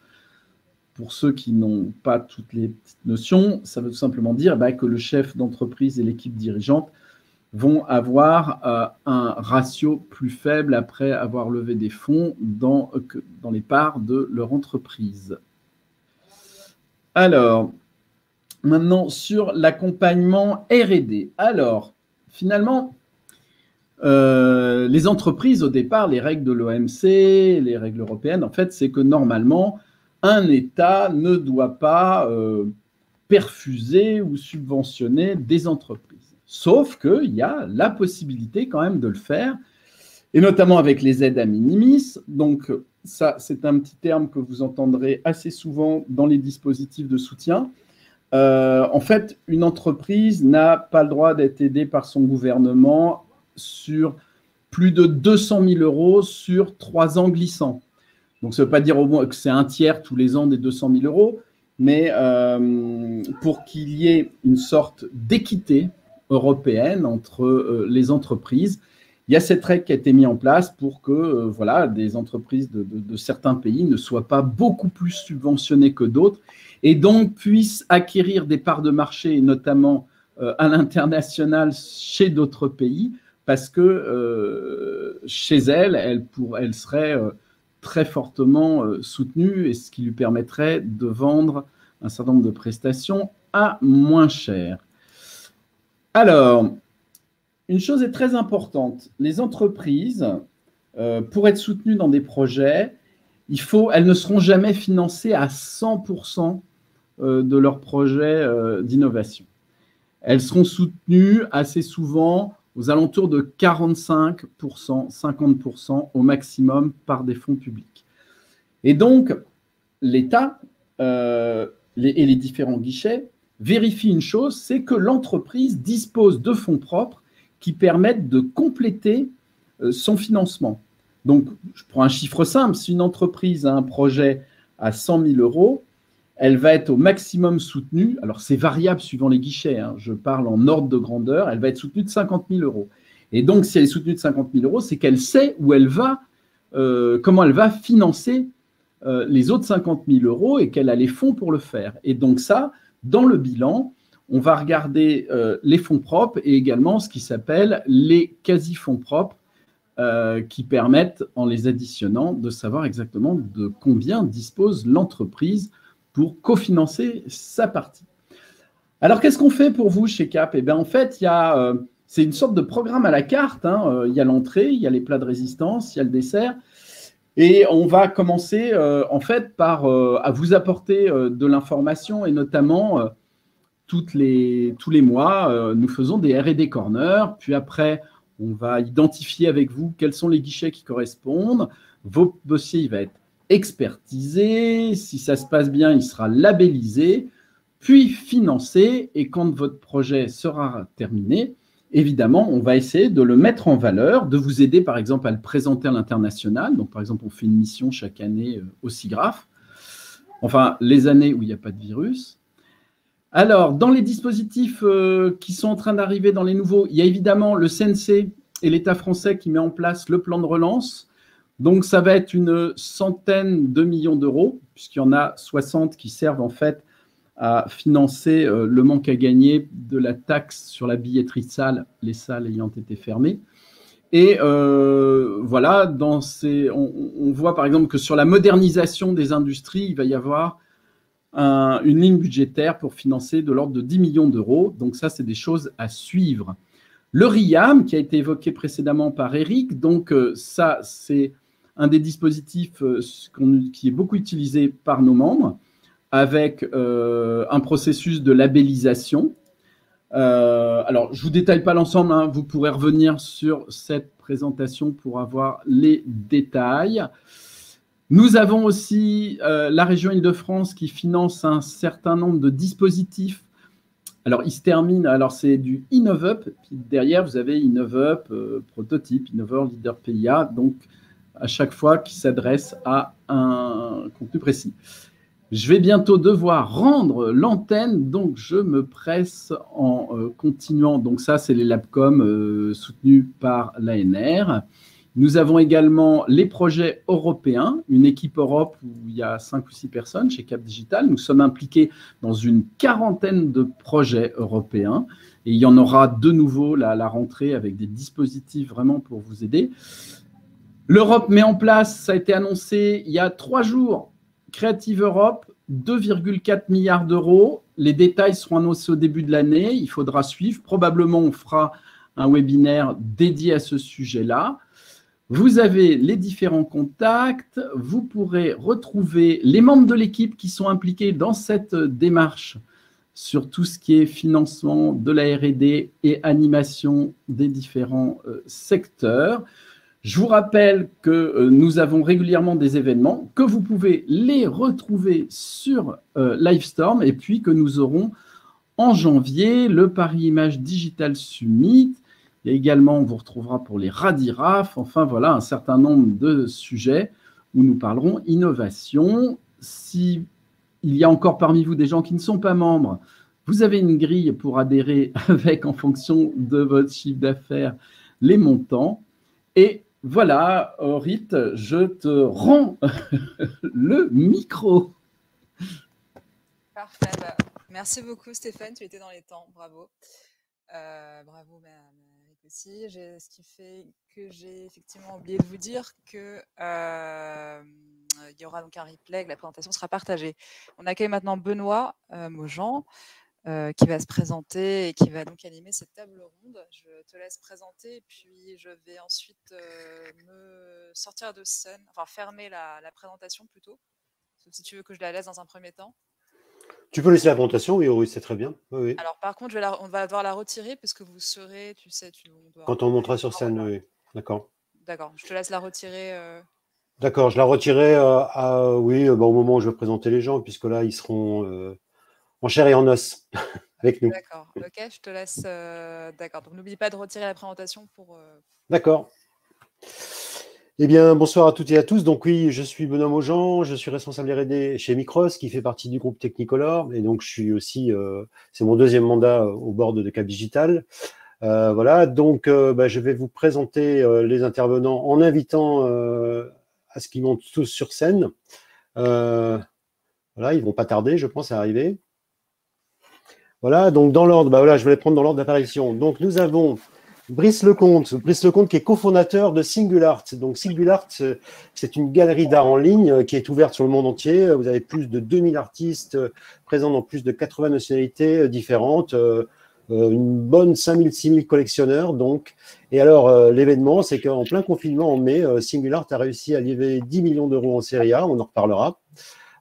Pour ceux qui n'ont pas toutes les petites notions, ça veut tout simplement dire que le chef d'entreprise et l'équipe dirigeante vont avoir un ratio plus faible après avoir levé des fonds dans les parts de leur entreprise. Alors, maintenant, sur l'accompagnement R&D. Alors, finalement, les entreprises, au départ, les règles de l'OMC, les règles européennes, en fait, c'est que normalement, un État ne doit pas perfuser ou subventionner des entreprises. Sauf qu'il y a la possibilité quand même de le faire, et notamment avec les aides à minimis. Donc, ça, c'est un petit terme que vous entendrez assez souvent dans les dispositifs de soutien. En fait, une entreprise n'a pas le droit d'être aidée par son gouvernement sur plus de 200 000 € sur 3 ans glissants. Donc, ça ne veut pas dire au moins que c'est un tiers tous les ans des 200 000 €, mais pour qu'il y ait une sorte d'équité européenne entre les entreprises, il y a cette règle qui a été mise en place pour que voilà, des entreprises de certains pays ne soient pas beaucoup plus subventionnées que d'autres et donc puissent acquérir des parts de marché, notamment à l'international chez d'autres pays, parce que chez elles seraient très fortement soutenues et ce qui lui permettrait de vendre un certain nombre de prestations à moins cher. Alors, une chose est très importante. Les entreprises, pour être soutenues dans des projets, elles ne seront jamais financées à 100% de leur projet d'innovation. Elles seront soutenues assez souvent aux alentours de 45%, 50% au maximum par des fonds publics. Et donc, l'État et les différents guichets vérifient une chose, c'est que l'entreprise dispose de fonds propres qui permettent de compléter son financement. Donc, je prends un chiffre simple. Si une entreprise a un projet à 100 000 €, elle va être au maximum soutenue. Alors, c'est variable suivant les guichets. Hein, je parle en ordre de grandeur. Elle va être soutenue de 50 000 €. Et donc, si elle est soutenue de 50 000 €, c'est qu'elle sait où elle va, comment elle va financer les autres 50 000 € et qu'elle a les fonds pour le faire. Et donc ça, dans le bilan, on va regarder les fonds propres et également ce qui s'appelle les quasi-fonds propres qui permettent, en les additionnant, de savoir exactement de combien dispose l'entreprise pour cofinancer sa partie. Alors, qu'est-ce qu'on fait pour vous chez CAP? Eh bien, en fait, c'est une sorte de programme à la carte. Hein. Il y a l'entrée, il y a les plats de résistance, il y a le dessert. Et on va commencer en fait par à vous apporter de l'information et notamment tous les mois, nous faisons des R&D Corner. Puis après, on va identifier avec vous quels sont les guichets qui correspondent. Vos dossiers, il va être expertisé. Si ça se passe bien, il sera labellisé, puis financé. Et quand votre projet sera terminé, évidemment, on va essayer de le mettre en valeur, de vous aider, par exemple, à le présenter à l'international. Donc, par exemple, on fait une mission chaque année au SIGGRAPH. Enfin, les années où il n'y a pas de virus. Alors, dans les dispositifs qui sont en train d'arriver dans les nouveaux, il y a évidemment le CNC et l'État français qui met en place le plan de relance. Donc, ça va être une centaine de millions d'euros, puisqu'il y en a 60 qui servent en fait à financer le manque à gagner de la taxe sur la billetterie de salle, les salles ayant été fermées. Et voilà, on voit par exemple que sur la modernisation des industries, il va y avoir une ligne budgétaire pour financer de l'ordre de 10 millions d'euros. Donc ça, c'est des choses à suivre. Le RIAM, qui a été évoqué précédemment par Eric, donc ça, c'est un des dispositifs qui est beaucoup utilisé par nos membres, avec un processus de labellisation. Alors, je ne vous détaille pas l'ensemble, hein, vous pourrez revenir sur cette présentation pour avoir les détails. Nous avons aussi la région Île-de-France qui finance un certain nombre de dispositifs. Alors, il se termine, alors c'est du InnovUp, puis derrière vous avez InnovUp, Prototype, Innover, Leader PIA, donc à chaque fois qui s'adresse à un contenu précis. Je vais bientôt devoir rendre l'antenne, donc je me presse en continuant. Donc ça, c'est les Labcom soutenus par l'ANR. Nous avons également les projets européens, une équipe Europe où il y a 5 ou 6 personnes chez Cap Digital. Nous sommes impliqués dans une quarantaine de projets européens et il y en aura de nouveau à la rentrée avec des dispositifs vraiment pour vous aider. L'Europe met en place, ça a été annoncé il y a 3 jours, Creative Europe, 2,4 milliards d'euros. Les détails seront annoncés au début de l'année. Il faudra suivre. Probablement, on fera un webinaire dédié à ce sujet-là. Vous avez les différents contacts. Vous pourrez retrouver les membres de l'équipe qui sont impliqués dans cette démarche sur tout ce qui est financement de la R&D et animation des différents secteurs. Je vous rappelle que nous avons régulièrement des événements, que vous pouvez les retrouver sur Livestorm et puis que nous aurons en janvier le Paris Image Digital Summit. Il y a également, on vous retrouvera pour les Radiraf. Enfin, voilà un certain nombre de sujets où nous parlerons innovation. Si il y a encore parmi vous des gens qui ne sont pas membres, vous avez une grille pour adhérer avec, en fonction de votre chiffre d'affaires, les montants. Et voilà, Orit, je te rends le micro. Parfait. Bah, merci beaucoup, Stéphane. Tu étais dans les temps. Bravo. Bravo, Eric aussi. Ce qui fait que j'ai effectivement oublié de vous dire que il y aura donc un replay, que la présentation sera partagée. On accueille maintenant Benoît Maujean, qui va se présenter et qui va donc animer cette table ronde. Je te laisse présenter, puis je vais ensuite me sortir de scène, enfin fermer la présentation plutôt, sauf si tu veux que je la laisse dans un premier temps. Tu peux laisser la présentation, oui, c'est très bien. Oui, oui. Alors par contre, on va devoir la retirer puisque vous serez, tu sais, quand on montera sur scène, oui. D'accord. D'accord, je te laisse la retirer. D'accord, je la retirerai au moment où je vais présenter les gens, puisque là, ils seront en chair et en os avec nous. D'accord, ok, je te laisse. D'accord, donc n'oublie pas de retirer la présentation pour. D'accord. Eh bien, bonsoir à toutes et à tous. Donc oui, je suis Benoît Maujean, je suis responsable R&D chez Micros, qui fait partie du groupe Technicolor, et donc je suis aussi, c'est mon deuxième mandat au board de Cap Digital. Voilà, donc je vais vous présenter les intervenants en invitant à ce qu'ils montent tous sur scène. Voilà, ils ne vont pas tarder, je pense, à arriver. Voilà, donc dans l'ordre, je vais les prendre dans l'ordre d'apparition. Donc nous avons Brice Lecomte qui est cofondateur de Singular. Donc Singular, c'est une galerie d'art en ligne qui est ouverte sur le monde entier. Vous avez plus de 2000 artistes présents dans plus de 80 nationalités différentes, une bonne 5000, 6000 collectionneurs. Donc. Et alors, l'événement, c'est qu'en plein confinement, en mai, Singular a réussi à lever 10 millions d'euros en série A, on en reparlera.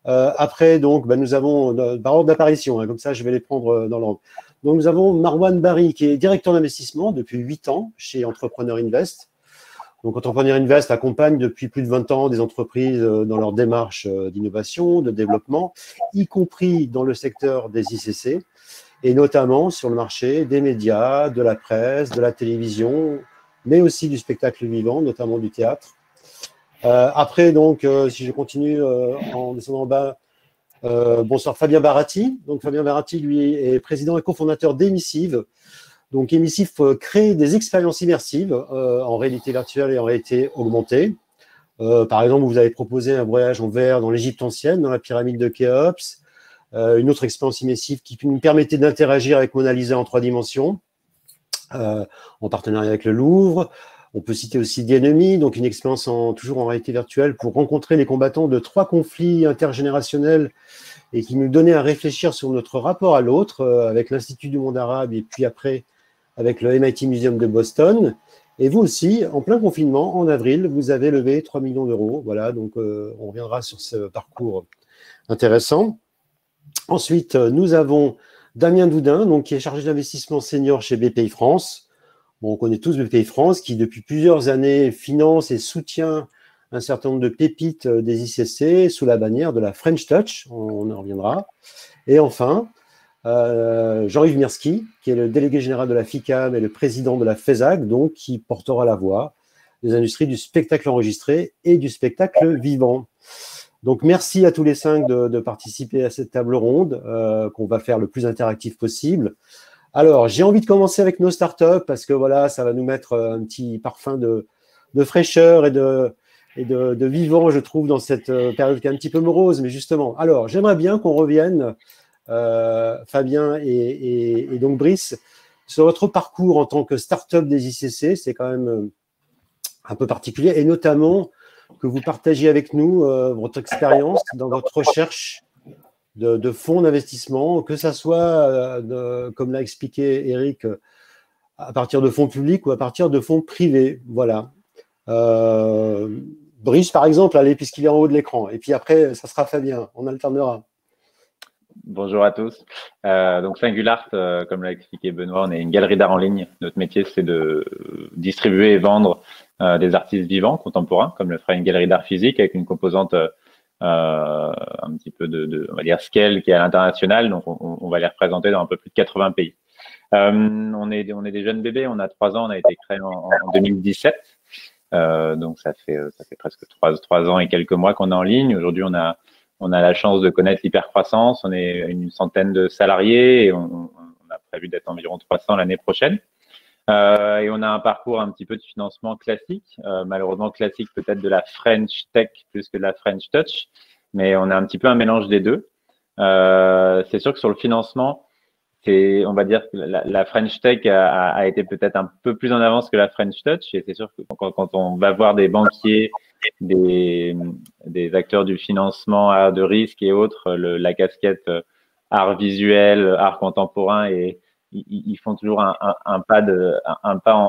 Après, donc, nous avons, par ordre d'apparition, hein, comme ça, je vais les prendre dans l'ordre. Donc, nous avons Marwan Barry, qui est directeur d'investissement depuis 8 ans chez Entrepreneur Invest. Donc, Entrepreneur Invest accompagne depuis plus de 20 ans des entreprises dans leur démarche d'innovation, de développement, y compris dans le secteur des ICC, et notamment sur le marché des médias, de la presse, de la télévision, mais aussi du spectacle vivant, notamment du théâtre. Après, donc, si je continue en descendant en bas, bonsoir Fabien Baratti. Donc, Fabien Baratti, lui, est président et cofondateur d'Emissive. Donc, Emissive crée des expériences immersives en réalité virtuelle et en réalité augmentée. Par exemple, vous avez proposé un voyage en VR dans l'Égypte ancienne, dans la pyramide de Khéops. Une autre expérience immersive qui nous permettait d'interagir avec Mona Lisa en 3 dimensions, en partenariat avec le Louvre. On peut citer aussi The Enemy, donc une expérience toujours en réalité virtuelle pour rencontrer les combattants de 3 conflits intergénérationnels et qui nous donnait à réfléchir sur notre rapport à l'autre avec l'Institut du monde arabe et puis après avec le MIT Museum de Boston. Et vous aussi, en plein confinement, en avril, vous avez levé 3 millions d'euros. Voilà, donc on reviendra sur ce parcours intéressant. Ensuite, nous avons Damien Doudin, donc, qui est chargé d'investissement senior chez BPI France. Bon, on connaît tous BPI France, qui depuis plusieurs années finance et soutient un certain nombre de pépites des ICC sous la bannière de la French Touch, on en reviendra. Et enfin, Jean-Yves Mirski, qui est le délégué général de la FICAM et le président de la FESAC, donc qui portera la voix des industries du spectacle enregistré et du spectacle vivant. Donc, merci à tous les 5 de participer à cette table ronde qu'on va faire le plus interactif possible. Alors, j'ai envie de commencer avec nos startups parce que voilà, ça va nous mettre un petit parfum de fraîcheur et de vivant, je trouve, dans cette période qui est un petit peu morose. Mais justement, alors, j'aimerais bien qu'on revienne, Fabien et donc Brice, sur votre parcours en tant que startup des ICC. C'est quand même un peu particulier et notamment que vous partagiez avec nous votre expérience dans votre recherche de fonds d'investissement, que ça soit, comme l'a expliqué Eric, à partir de fonds publics ou à partir de fonds privés. Voilà. Brice, par exemple, allez, puisqu'il est en haut de l'écran. Et puis après, ça sera Fabien. On alternera. Bonjour à tous. Donc Singular, comme l'a expliqué Benoît, on est une galerie d'art en ligne. Notre métier, c'est de distribuer et vendre des artistes vivants, contemporains, comme le ferait une galerie d'art physique, avec une composante un petit peu on va dire, scale qui est à l'international. Donc, on va les représenter dans un peu plus de 80 pays. On est des jeunes bébés. On a 3 ans. On a été créé en 2017. Donc, ça fait presque 3 ans et quelques mois qu'on est en ligne. Aujourd'hui, on a la chance de connaître l'hypercroissance. On est une centaine de salariés et on a prévu d'être environ 300 l'année prochaine. Et on a un parcours un petit peu de financement classique, malheureusement classique peut-être de la French Tech plus que de la French Touch, mais on a un petit peu un mélange des deux. C'est sûr que sur le financement, on va dire que la French Tech a été peut-être un peu plus en avance que la French Touch. Et c'est sûr que quand on va voir des banquiers, des acteurs du financement, art de risque et autres, la casquette art visuel, art contemporain, et ils font toujours un pas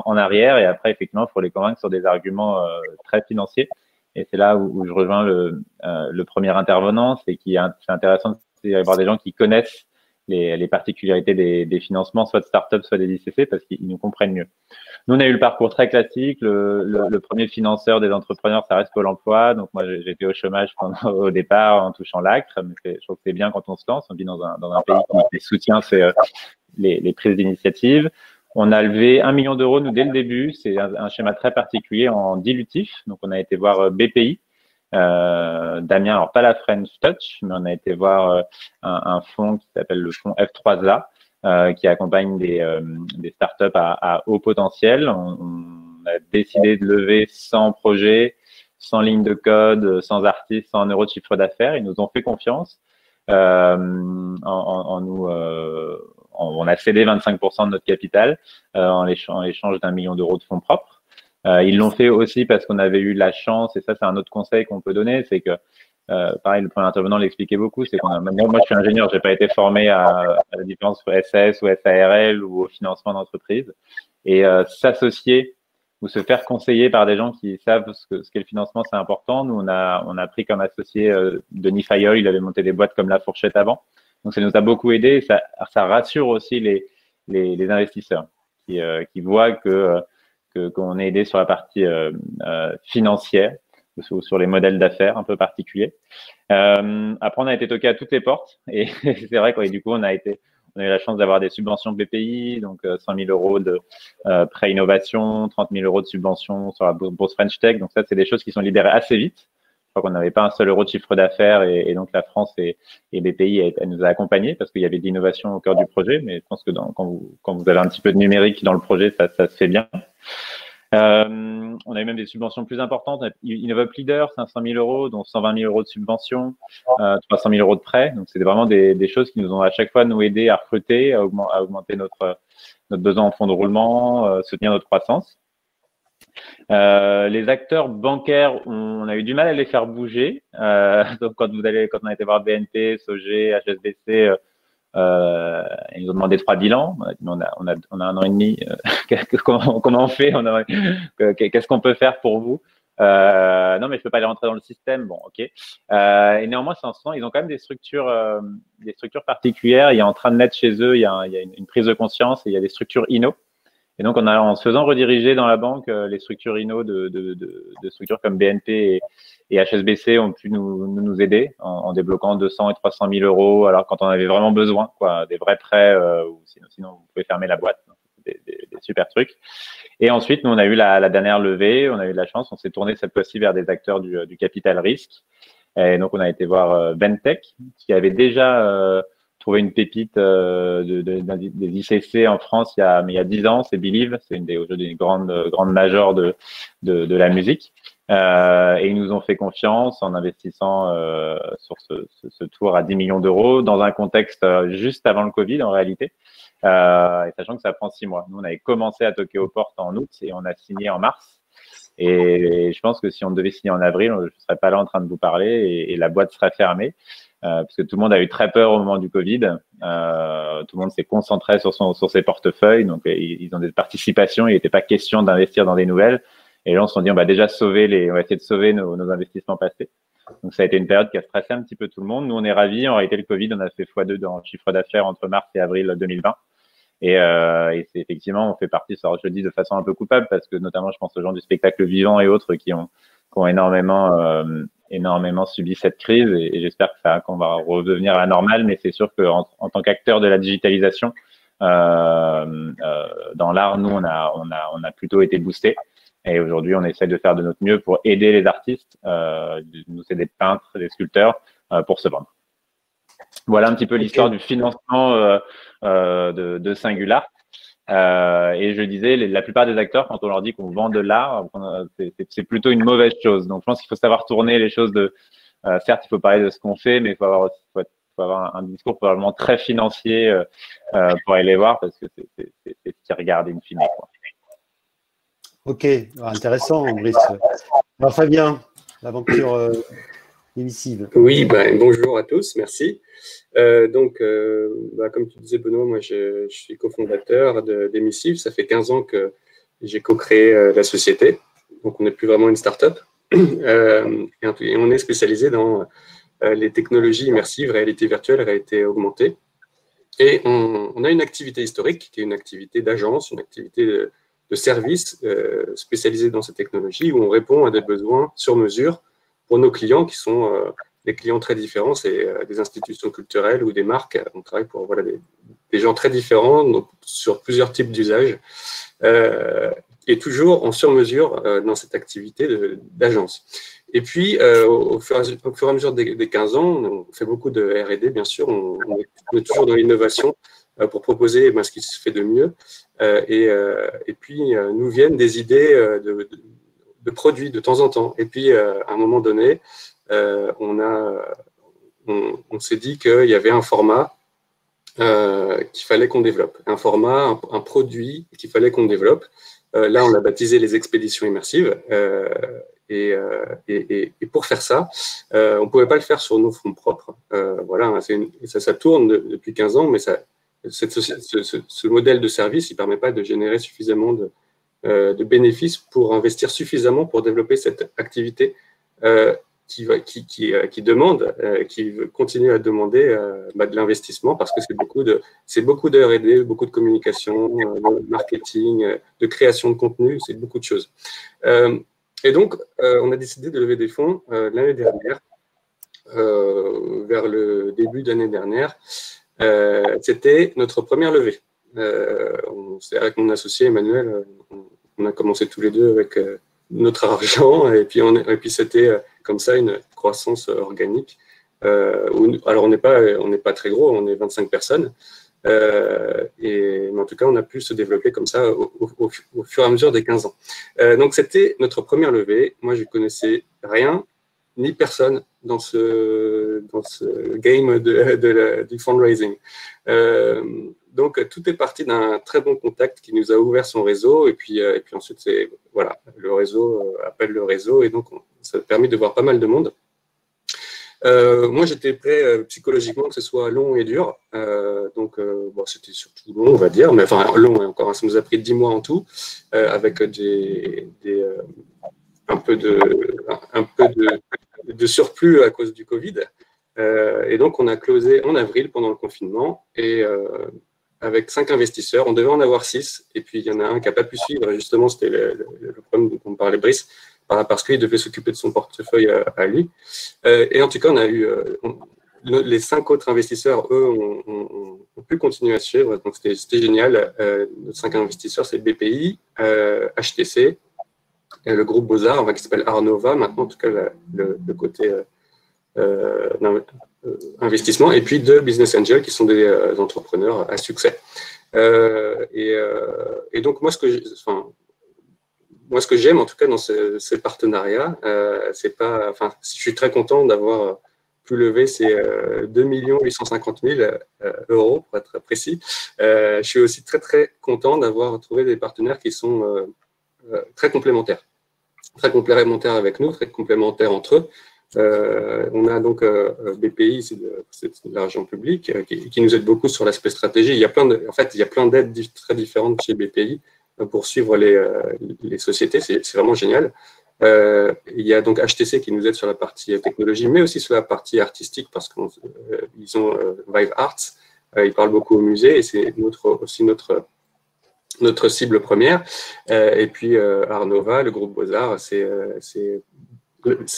en arrière. Et après, effectivement, il faut les convaincre sur des arguments très financiers. Et c'est là où je rejoins le premier intervenant. C'est intéressant d'avoir des gens qui connaissent les particularités des financements, soit de start-up, soit des ICC, parce qu'ils nous comprennent mieux. Nous, on a eu le parcours très classique. Le premier financeur des entrepreneurs, ça reste Pôle emploi. Donc, moi, j'étais au chômage au départ en touchant l'ACRE. Mais je trouve que c'est bien quand on se lance. On vit dans un pays qui soutient les prises d'initiative. On a levé 1 million d'euros, nous, dès le début. C'est un schéma très particulier en dilutif. Donc, on a été voir BPI. Damien, alors pas la French Touch, mais on a été voir un fonds qui s'appelle le fonds F3A, qui accompagne des startups à haut potentiel. On a décidé de lever 100 projets, 100 lignes de code, 100 artistes, 100 euros de chiffre d'affaires. Ils nous ont fait confiance. On a cédé 25% de notre capital en échange d'1 million d'euros de fonds propres. Ils l'ont fait aussi parce qu'on avait eu la chance, et ça c'est un autre conseil qu'on peut donner, c'est que pareil, le premier intervenant l'expliquait beaucoup, c'est moi je suis ingénieur, j'ai pas été formé à la différence entre SAS ou SARL ou au financement d'entreprise, et s'associer ou se faire conseiller par des gens qui savent ce qu'est le financement, c'est important. Nous on a pris comme associé Denis Fayol, il avait monté des boîtes comme La Fourchette avant, donc ça nous a beaucoup aidé, et ça rassure aussi les investisseurs qui voient qu'on est aidé sur la partie financière ou sur les modèles d'affaires un peu particuliers. Après, on a été toqué à toutes les portes, et c'est vrai que du coup, on a eu la chance d'avoir des subventions BPI, donc 100 000 euros de prêt innovation, 30 000 euros de subventions sur la bourse French Tech. Donc ça, c'est des choses qui sont libérées assez vite. Je crois qu'on n'avait pas un seul euro de chiffre d'affaires, et donc la France et BPI, elle nous a accompagnés parce qu'il y avait de l'innovation au cœur du projet. Mais je pense que quand vous avez un petit peu de numérique dans le projet, ça se fait bien. On a eu même des subventions plus importantes. InnovUp Leader, 500 000 euros, dont 120 000 euros de subvention, 300 000 euros de prêt. Donc, c'est vraiment des choses qui nous ont à chaque fois nous aider à recruter, à augmenter notre besoin en fonds de roulement, soutenir notre croissance. Les acteurs bancaires, on a eu du mal à les faire bouger. Donc, quand on a été voir BNP, SOG, HSBC, ils nous ont demandé 3 bilans. On a 1 an et demi. Comment on fait? Qu'est-ce qu'on peut faire pour vous? Non, mais je peux pas aller rentrer dans le système. Bon, ok. Et néanmoins, ils ont quand même des structures particulières. Il y a en train de naître chez eux, il y a une prise de conscience, et il y a des structures inno. Et donc, en se faisant rediriger dans la banque, les structures inno de structures comme BNP et HSBC ont pu nous aider en débloquant 200 et 300 000 euros, alors quand on avait vraiment besoin, des vrais prêts, ou sinon vous pouvez fermer la boîte. Des super trucs. Et ensuite, nous, on a eu la dernière levée, on a eu de la chance, on s'est tourné cette fois-ci vers des acteurs du capital risque. Et donc, on a été voir Ventech, qui avait déjà trouvé une pépite des ICC en France il y a 10 ans, c'est Believe, c'est aujourd'hui une grande major de la musique. Et ils nous ont fait confiance en investissant sur ce tour à 10 millions d'euros dans un contexte juste avant le Covid en réalité, et sachant que ça prend 6 mois. Nous, on avait commencé à toquer aux portes en août et on a signé en mars. Et je pense que si on devait signer en avril, je ne serais pas là en train de vous parler, et la boîte serait fermée. Parce que tout le monde a eu très peur au moment du Covid. Tout le monde s'est concentré sur ses portefeuilles. Donc, ils ont des participations. Il n'était pas question d'investir dans des nouvelles. Et là, on s'est dit, on va déjà on va essayer de sauver nos investissements passés. Donc, ça a été une période qui a stressé un petit peu tout le monde. Nous, on est ravis. En réalité, le Covid, on a fait x2 dans le chiffre d'affaires entre mars et avril 2020. Et c'est effectivement, on fait partie, ça, je le dis de façon un peu coupable, parce que notamment, je pense aux gens du spectacle vivant et autres qui ont énormément subi cette crise, et j'espère qu'on va redevenir à la normale. Mais c'est sûr qu'en tant qu'acteur de la digitalisation dans l'art, nous, on a plutôt été boostés. Et aujourd'hui, on essaie de faire de notre mieux pour aider les artistes. Nous, c'est des peintres, des sculpteurs, pour se vendre. Voilà un petit peu l'histoire du financement de Singular. Et je disais, la plupart des acteurs, quand on leur dit qu'on vend de l'art, c'est plutôt une mauvaise chose. Donc, je pense qu'il faut savoir tourner les choses certes, il faut parler de ce qu'on fait, mais il faut avoir un discours probablement très financier pour aller les voir, parce que c'est ce qu'ils regardent in fine, quoi. Ok, intéressant, Brice. Alors, Fabien, l'aventure émissive. Oui, bonjour à tous, merci. Comme tu disais, Benoît, moi je suis cofondateur d'Emissive. Ça fait 15 ans que j'ai co-créé la société. Donc, on n'est plus vraiment une start-up. Et on est spécialisé dans les technologies immersives, réalité virtuelle, réalité augmentée. Et on a une activité historique qui est une activité d'agence, une activité de service spécialisée dans ces technologies où on répond à des besoins sur mesure pour nos clients qui sont des clients très différents. C'est des institutions culturelles ou des marques. On travaille pour des gens très différents donc, sur plusieurs types d'usages et toujours en sur-mesure dans cette activité d'agence. Et puis, au fur et à mesure des 15 ans, on fait beaucoup de R&D, bien sûr. On est toujours dans l'innovation pour proposer ce qui se fait de mieux. Et puis, nous viennent des idées de produits de temps en temps. Et puis, à un moment donné, on s'est dit qu'il y avait un format qu'il fallait qu'on développe. Un format, un produit qu'il fallait qu'on développe. Là, on l'a baptisé les expéditions immersives. Et pour faire ça, on ne pouvait pas le faire sur nos fonds propres. Voilà, ça tourne depuis 15 ans, mais ce modèle de service, il ne permet pas de générer suffisamment de bénéfices pour investir suffisamment pour développer cette activité qui continue à demander de l'investissement parce que c'est beaucoup de R&D, beaucoup de communication, de marketing, de création de contenu, c'est beaucoup de choses. Et donc, on a décidé de lever des fonds l'année dernière, vers le début d'année dernière. C'était notre première levée. C'est avec mon associé Emmanuel, on a commencé tous les deux avec notre argent et puis c'était comme ça une croissance organique. Alors, on n'est pas très gros, on est 25 personnes. Mais en tout cas, on a pu se développer comme ça au fur et à mesure des 15 ans. Donc, c'était notre première levée. Moi, je ne connaissais rien, ni personne dans ce game du fundraising. Donc, tout est parti d'un très bon contact qui nous a ouvert son réseau. Et puis ensuite, le réseau appelle le réseau. Et donc, ça a permis de voir pas mal de monde. Moi, j'étais prêt psychologiquement que ce soit long et dur. Donc, c'était surtout long, on va dire. Mais enfin, long encore. Ça nous a pris 10 mois en tout, avec un peu de surplus à cause du Covid. Et donc, on a closé en avril pendant le confinement. Et avec 5 investisseurs, on devait en avoir 6. Et puis, il y en a un qui n'a pas pu suivre. Justement, c'était le problème dont on parlait, Brice. Parce qu'il devait s'occuper de son portefeuille à lui. Et en tout cas, on a eu les 5 autres investisseurs, eux, ont pu continuer à suivre. Donc, c'était génial. Nos 5 investisseurs, c'est BPI, HTC, et le groupe Beaux-Arts, qui s'appelle Arnova, maintenant, en tout cas, le côté investissement, et puis 2 business angels qui sont des entrepreneurs à succès. Et donc, moi, ce que j'aime, en tout cas, dans ces partenariats, je suis très content d'avoir pu lever ces 2 850 000 euros, pour être précis. Je suis aussi très, très content d'avoir trouvé des partenaires qui sont très complémentaires avec nous, très complémentaires entre eux. On a donc BPI, c'est de l'argent public, qui nous aide beaucoup sur l'aspect stratégie. Il y a plein d'aides très différentes chez BPI pour suivre les sociétés, c'est vraiment génial. Il y a donc HTC qui nous aide sur la partie technologie, mais aussi sur la partie artistique, parce qu'ils ont Vive Arts, ils parlent beaucoup au musée, et c'est aussi notre cible première. Et puis Arnova, le groupe Beaux-Arts, c'est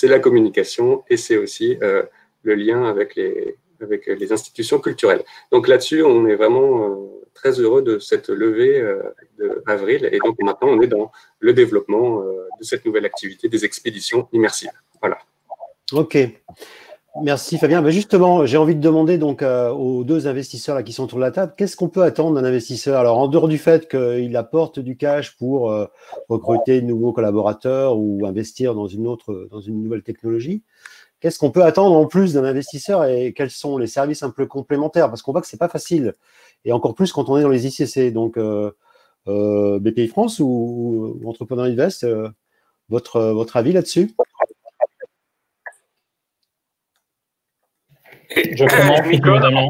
la communication, et c'est aussi le lien avec les institutions culturelles. Donc là-dessus, on est vraiment très heureux de cette levée d'avril. Et donc maintenant, on est dans le développement de cette nouvelle activité des expéditions immersives. Voilà. Ok. Merci Fabien. Ben justement, j'ai envie de demander donc aux deux investisseurs là, qui sont autour de la table, qu'est-ce qu'on peut attendre d'un investisseur? Alors, en dehors du fait qu'il apporte du cash pour recruter de nouveaux collaborateurs ou investir dans une nouvelle technologie, qu'est-ce qu'on peut attendre en plus d'un investisseur et quels sont les services un peu complémentaires? Parce qu'on voit que c'est pas facile, et encore plus quand on est dans les ICC. Donc, BPI France ou Entrepreneur Invest, votre avis là-dessus? Je commence, si tu veux, Damien.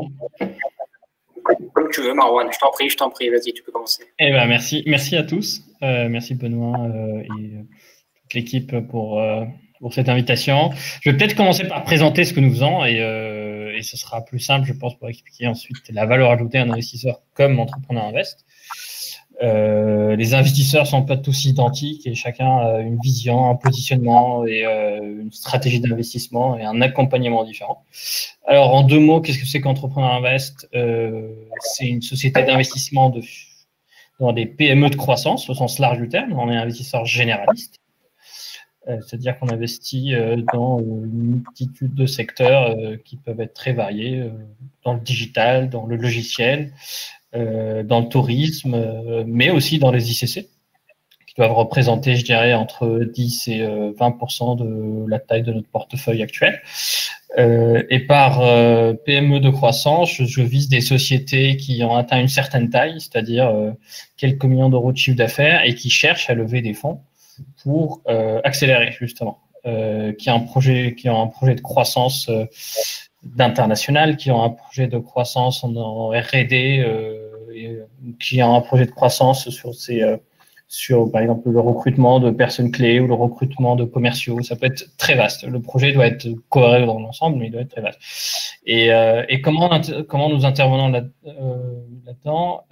Comme tu veux, Marwan, je t'en prie, vas-y, tu peux commencer. Eh ben, merci à tous. Merci Benoît et toute l'équipe pour cette invitation. Je vais peut-être commencer par présenter ce que nous faisons et ce sera plus simple, je pense, pour expliquer ensuite la valeur ajoutée à un investisseur comme Entrepreneur Invest. Les investisseurs sont pas tous identiques et chacun a une vision, un positionnement et une stratégie d'investissement et un accompagnement différent. Alors, en 2 mots, qu'est-ce que c'est qu'Entrepreneur Invest? C'est une société d'investissement dans des PME de croissance au sens large du terme. On est investisseur généraliste, c'est-à-dire qu'on investit dans une multitude de secteurs qui peuvent être très variés, dans le digital, dans le logiciel, dans le tourisme, mais aussi dans les ICC, qui doivent représenter, je dirais, entre 10 et 20% de la taille de notre portefeuille actuel. Et par PME de croissance, je vise des sociétés qui ont atteint une certaine taille, c'est-à-dire quelques millions d'euros de chiffre d'affaires et qui cherchent à lever des fonds pour accélérer, justement, qui ont un projet de croissance d'international, qui ont un projet de croissance en R&D, qui ont un projet de croissance sur, par exemple, le recrutement de personnes clés ou le recrutement de commerciaux. Ça peut être très vaste. Le projet doit être cohérent dans l'ensemble, mais il doit être très vaste. Et comment nous intervenons là-dedans?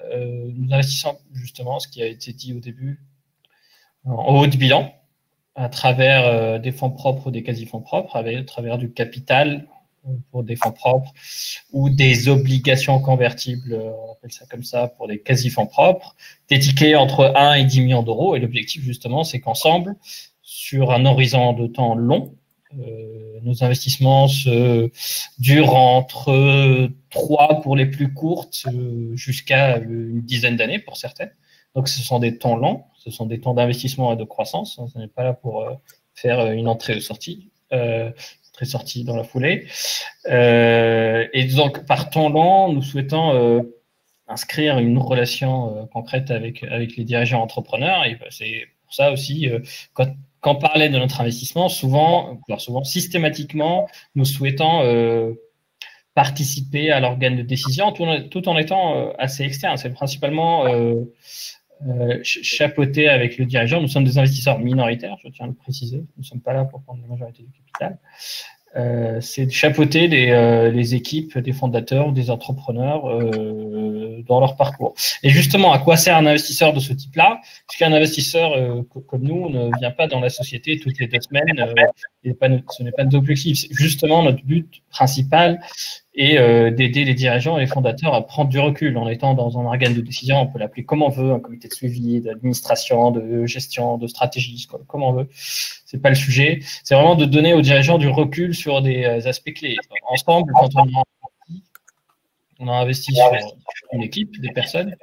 Nous investissons justement, ce qui a été dit au début, en haut de bilan, à travers des fonds propres ou des quasi-fonds propres, à travers du capital pour des fonds propres ou des obligations convertibles, on appelle ça comme ça, pour des quasi-fonds propres, des tickets entre 1 et 10 millions d'euros. Et l'objectif, justement, c'est qu'ensemble, sur un horizon de temps long, nos investissements durent entre 3 pour les plus courtes jusqu'à une dizaine d'années pour certaines. Donc, ce sont des temps longs, ce sont des temps d'investissement et de croissance. On n'est pas là pour faire une entrée et sortie. Très sortie dans la foulée. Et donc, par temps long, nous souhaitons inscrire une relation concrète avec les dirigeants entrepreneurs. Et c'est pour ça aussi, quand on parlait de notre investissement, souvent, systématiquement, nous souhaitons participer à l'organe de décision tout en étant assez externe. C'est principalement chapeauter avec le dirigeant. Nous sommes des investisseurs minoritaires, je tiens à le préciser. Nous ne sommes pas là pour prendre la majorité du capital. C'est de chapeauter les équipes des fondateurs ou des entrepreneurs dans leur parcours. Et justement, à quoi sert un investisseur de ce type-là? Parce qu'un investisseur comme nous ne vient pas dans la société toutes les 2 semaines. Ce n'est pas notre objectif. Justement, notre but principal est d'aider les dirigeants et les fondateurs à prendre du recul en étant dans un organe de décision. On peut l'appeler comme on veut, un comité de suivi, d'administration, de gestion, de stratégie, comme on veut. C'est pas le sujet. C'est vraiment de donner aux dirigeants du recul sur des aspects clés. Ensemble, quand on a investi sur une équipe, des personnes,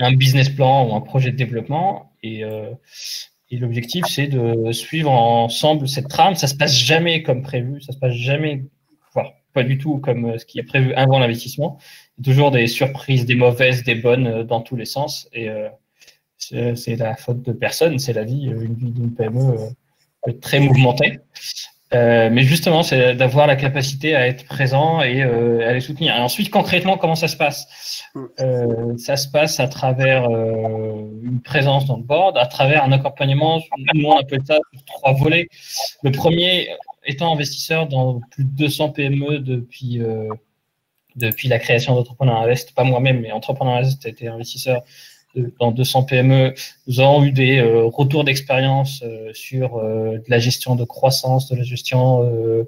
un business plan ou un projet de développement, et l'objectif, c'est de suivre ensemble cette trame. Ça se passe jamais comme prévu, ça se passe jamais, voire pas du tout comme ce qui est prévu avant l'investissement. Il y a toujours des surprises, des mauvaises, des bonnes, dans tous les sens. Et c'est la faute de personne, c'est la vie. Une vie d'une PME peut être très mouvementée. Mais justement, c'est d'avoir la capacité à être présent et à les soutenir. Et ensuite, concrètement, comment ça se passe? Ça se passe à travers une présence dans le board, à travers un accompagnement. Nous, on appelle ça 3 volets. Le premier étant investisseur dans plus de 200 PME depuis la création d'Entrepreneur Invest. Pas moi-même, mais Entrepreneur Invest a été investisseur dans 200 PME, nous avons eu des retours d'expérience sur de la gestion de croissance, de la gestion de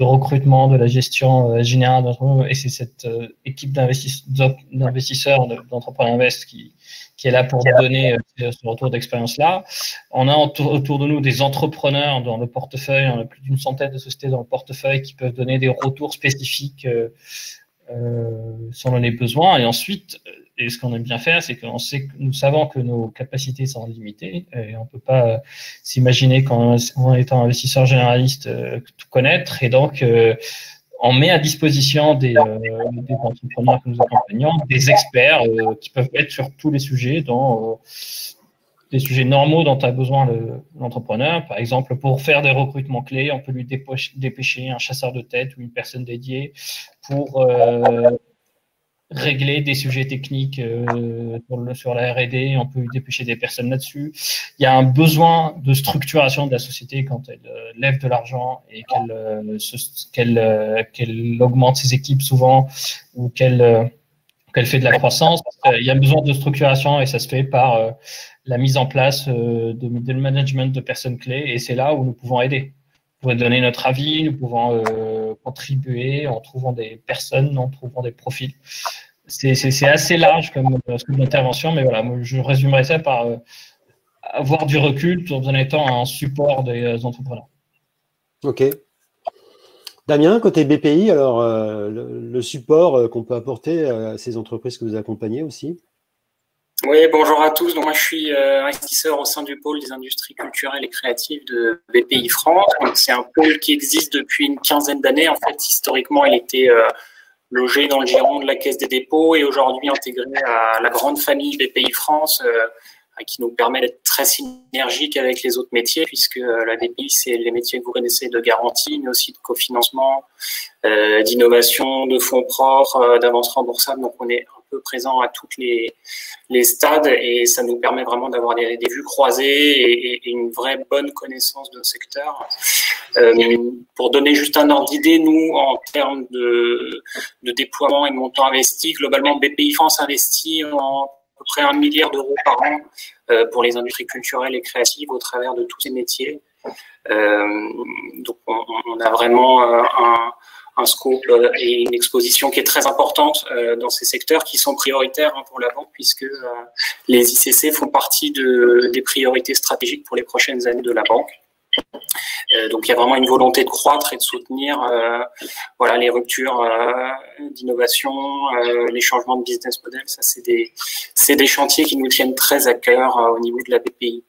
recrutement, de la gestion générale d'entreprise. Et c'est cette équipe d'investisseurs d'Entrepreneur Invest qui est là pour nous donner ce retour d'expérience-là. On a autour de nous des entrepreneurs dans le portefeuille, on a plus d'une centaine de sociétés dans le portefeuille qui peuvent donner des retours spécifiques selon les besoins. Et ensuite, et ce qu'on aime bien faire, c'est que nous savons que nos capacités sont limitées et on ne peut pas s'imaginer qu'en étant investisseur généraliste tout connaître. Et donc, on met à disposition des entrepreneurs que nous accompagnons, des experts qui peuvent être sur tous les sujets, dans des sujets normaux dont a besoin l'entrepreneur. Par exemple, pour faire des recrutements clés, on peut lui dépêcher un chasseur de tête ou une personne dédiée pour régler des sujets techniques sur la R&D, on peut lui dépêcher des personnes là-dessus. Il y a un besoin de structuration de la société quand elle lève de l'argent et qu'elle augmente ses équipes souvent ou qu'elle fait de la croissance. Il y a besoin de structuration et ça se fait par la mise en place de management de personnes clés et c'est là où nous pouvons aider. Nous pouvons donner notre avis, nous pouvons contribuer en trouvant des personnes, en trouvant des profils. C'est assez large comme scope d'intervention, mais voilà, moi, je résumerais ça par avoir du recul tout en étant un support des entrepreneurs. Ok. Damien, côté BPI, alors le support qu'on peut apporter à ces entreprises que vous accompagnez aussi? Oui, bonjour à tous. Donc, moi, je suis investisseur au sein du pôle des industries culturelles et créatives de BPI France. C'est un pôle qui existe depuis une quinzaine d'années. En fait, historiquement, il était logé dans le giron de la Caisse des dépôts et aujourd'hui intégré à la grande famille BPI France qui nous permet d'être très synergique avec les autres métiers puisque la BPI, c'est les métiers que vous connaissez de garantie, mais aussi de cofinancement, d'innovation, de fonds propres, d'avances remboursables. Donc, on est un peu présent à toutes les stades et ça nous permet vraiment d'avoir des vues croisées et une vraie bonne connaissance de ce secteur. Pour donner juste un ordre d'idée, nous, en termes de déploiement et de montant investi, globalement, BPI France investit en à peu près 1 milliard d'euros par an pour les industries culturelles et créatives au travers de tous ces métiers. Donc, on a vraiment un scope et une exposition qui est très importante dans ces secteurs qui sont prioritaires pour la banque puisque les ICC font partie des priorités stratégiques pour les prochaines années de la banque. Donc, il y a vraiment une volonté de croître et de soutenir voilà, les ruptures d'innovation, les changements de business model. Ça, c'est des chantiers qui nous tiennent très à cœur au niveau de la BPI.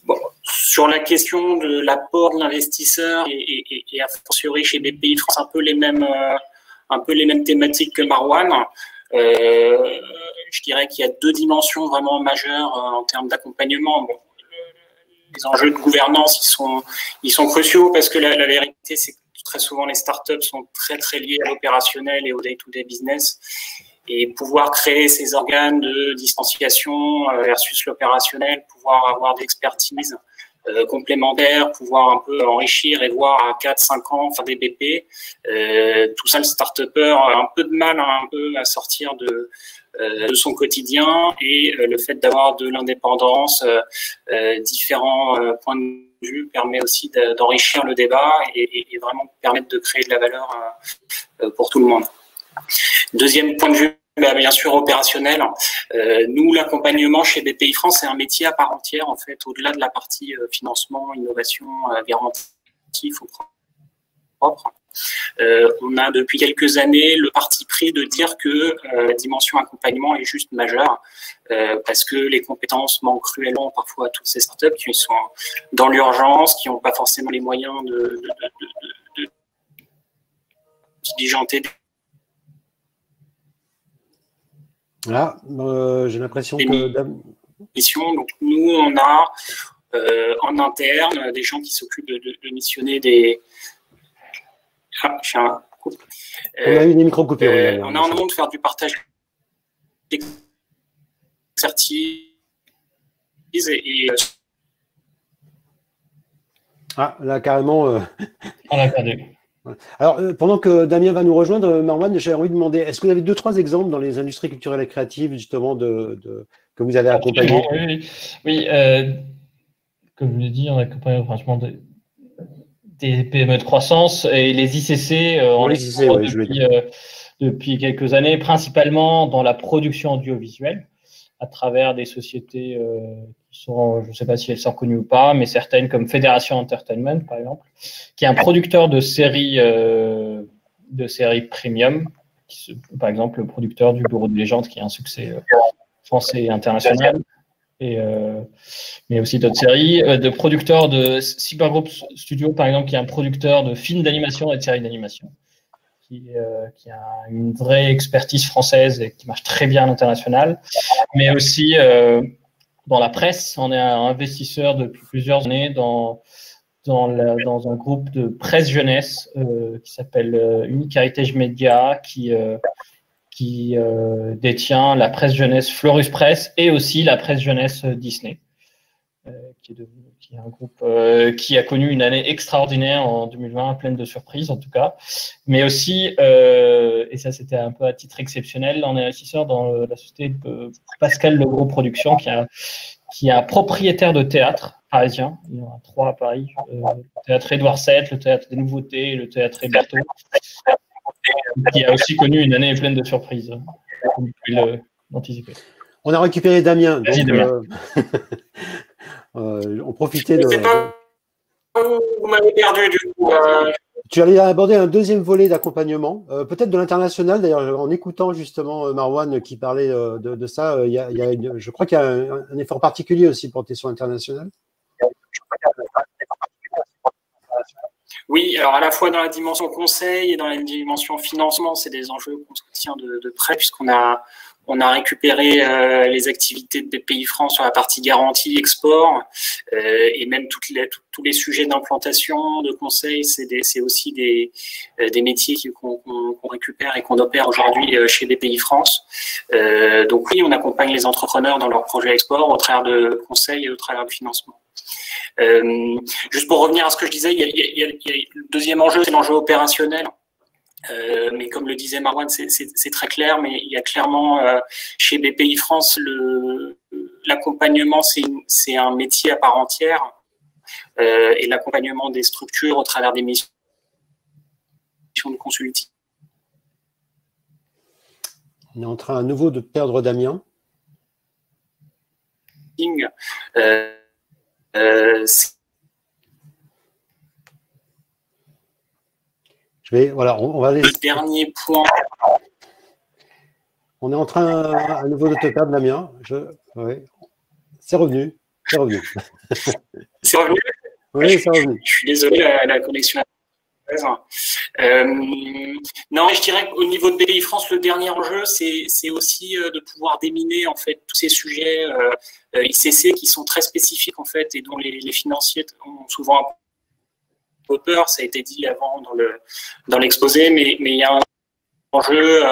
Bon, sur la question de l'apport de l'investisseur et a fortiori chez BPI France, un peu les mêmes thématiques que Marouane. Je dirais qu'il y a 2 dimensions vraiment majeures en termes d'accompagnement. Bon, les enjeux de gouvernance, ils sont cruciaux parce que la vérité, c'est que très souvent, les startups sont très, très liées à l'opérationnel et au day-to-day business. Et pouvoir créer ces organes de distanciation versus l'opérationnel, pouvoir avoir des expertises complémentaires, pouvoir un peu enrichir et voir à 4-5 ans faire des BP. Tout ça, le start-upper a un peu de mal à sortir de son quotidien et le fait d'avoir de l'indépendance, différents points de vue permet aussi d'enrichir le débat et vraiment permettre de créer de la valeur pour tout le monde. Deuxième point de vue, bien sûr opérationnel. Nous, l'accompagnement chez BPI France, c'est un métier à part entière en fait, au-delà de la partie financement, innovation, garantie, fonds propres. On a depuis quelques années le parti pris de dire que la dimension accompagnement est juste majeure parce que les compétences manquent cruellement parfois à toutes ces startups qui sont dans l'urgence, qui n'ont pas forcément les moyens de diligenter. Ah, j'ai l'impression que... Donc nous, on a en interne des gens qui s'occupent de missionner des... Ah, j'ai un coup. On a eu une micro-coupure. On a en amont de faire du partage d'expertise et Ah, là, carrément... On l'a perdu. Alors, pendant que Damien va nous rejoindre, Marwan, j'ai envie de demander, est-ce que vous avez 2-3 exemples dans les industries culturelles et créatives, justement, que vous avez accompagnés? Oui, comme je l'ai dit, on accompagne franchement des PME de croissance et les ICC depuis quelques années, principalement dans la production audiovisuelle, à travers des sociétés qui sont, je ne sais pas si elles sont connues ou pas, mais certaines comme Fédération Entertainment, par exemple, qui est un producteur de séries premium, par exemple le producteur du Bureau de légende, qui est un succès français et international, mais aussi d'autres séries, de producteurs de Cybergroup Studio, par exemple, qui est un producteur de films d'animation et de séries d'animation, qui a une vraie expertise française et qui marche très bien à l'international, mais aussi dans la presse. On est un investisseur depuis plusieurs années dans un groupe de presse jeunesse qui s'appelle Unique Heritage Media, qui détient la presse jeunesse Florus Press et aussi la presse jeunesse Disney, qui est un groupe qui a connu une année extraordinaire en 2020, pleine de surprises en tout cas, mais aussi, et ça c'était un peu à titre exceptionnel, on est investisseur dans la société Pascal Legros Productions, qui est un propriétaire de théâtre parisien. Il y en a 3 à Paris, le théâtre Édouard VII, le théâtre des Nouveautés et le théâtre Héberto, qui a aussi connu une année pleine de surprises, comme vous pouvez l'anticiper. On a récupéré Damien. Donc, on profitait de. Vous m'avez perdu du coup. Tu allais aborder un deuxième volet d'accompagnement, peut-être de l'international. D'ailleurs, en écoutant justement Marwan qui parlait de ça, je crois qu'il y a un effort particulier aussi porté sur l'international. Oui, alors à la fois dans la dimension conseil et dans la dimension financement, c'est des enjeux qu'on soutient de près, puisqu'on a récupéré les activités de BPI France sur la partie garantie, export, et même tous les sujets d'implantation, de conseil, c'est aussi des métiers qu'on récupère et qu'on opère aujourd'hui chez BPI France. Donc oui, on accompagne les entrepreneurs dans leurs projets export au travers de conseils et au travers de financement. Juste pour revenir à ce que je disais, il y a le deuxième enjeu, c'est l'enjeu opérationnel. Mais comme le disait Marwan, c'est très clair, mais il y a clairement chez BPI France, l'accompagnement, c'est un métier à part entière, et l'accompagnement des structures au travers des missions de consulting. On est en train à nouveau de perdre Damien. Voilà, on va aller. Le dernier point. On est en train à nouveau de te perdre, Damien. Ouais. C'est revenu. C'est revenu. C'est revenu. Oui, c'est revenu. Je suis désolé, la connexion. Non, je dirais qu'au niveau de BPI France, le dernier enjeu, c'est aussi de pouvoir déminer en fait tous ces sujets ICC qui sont très spécifiques en fait et dont les financiers ont souvent un peu peur. Ça a été dit avant dans l'exposé, mais il y a un enjeu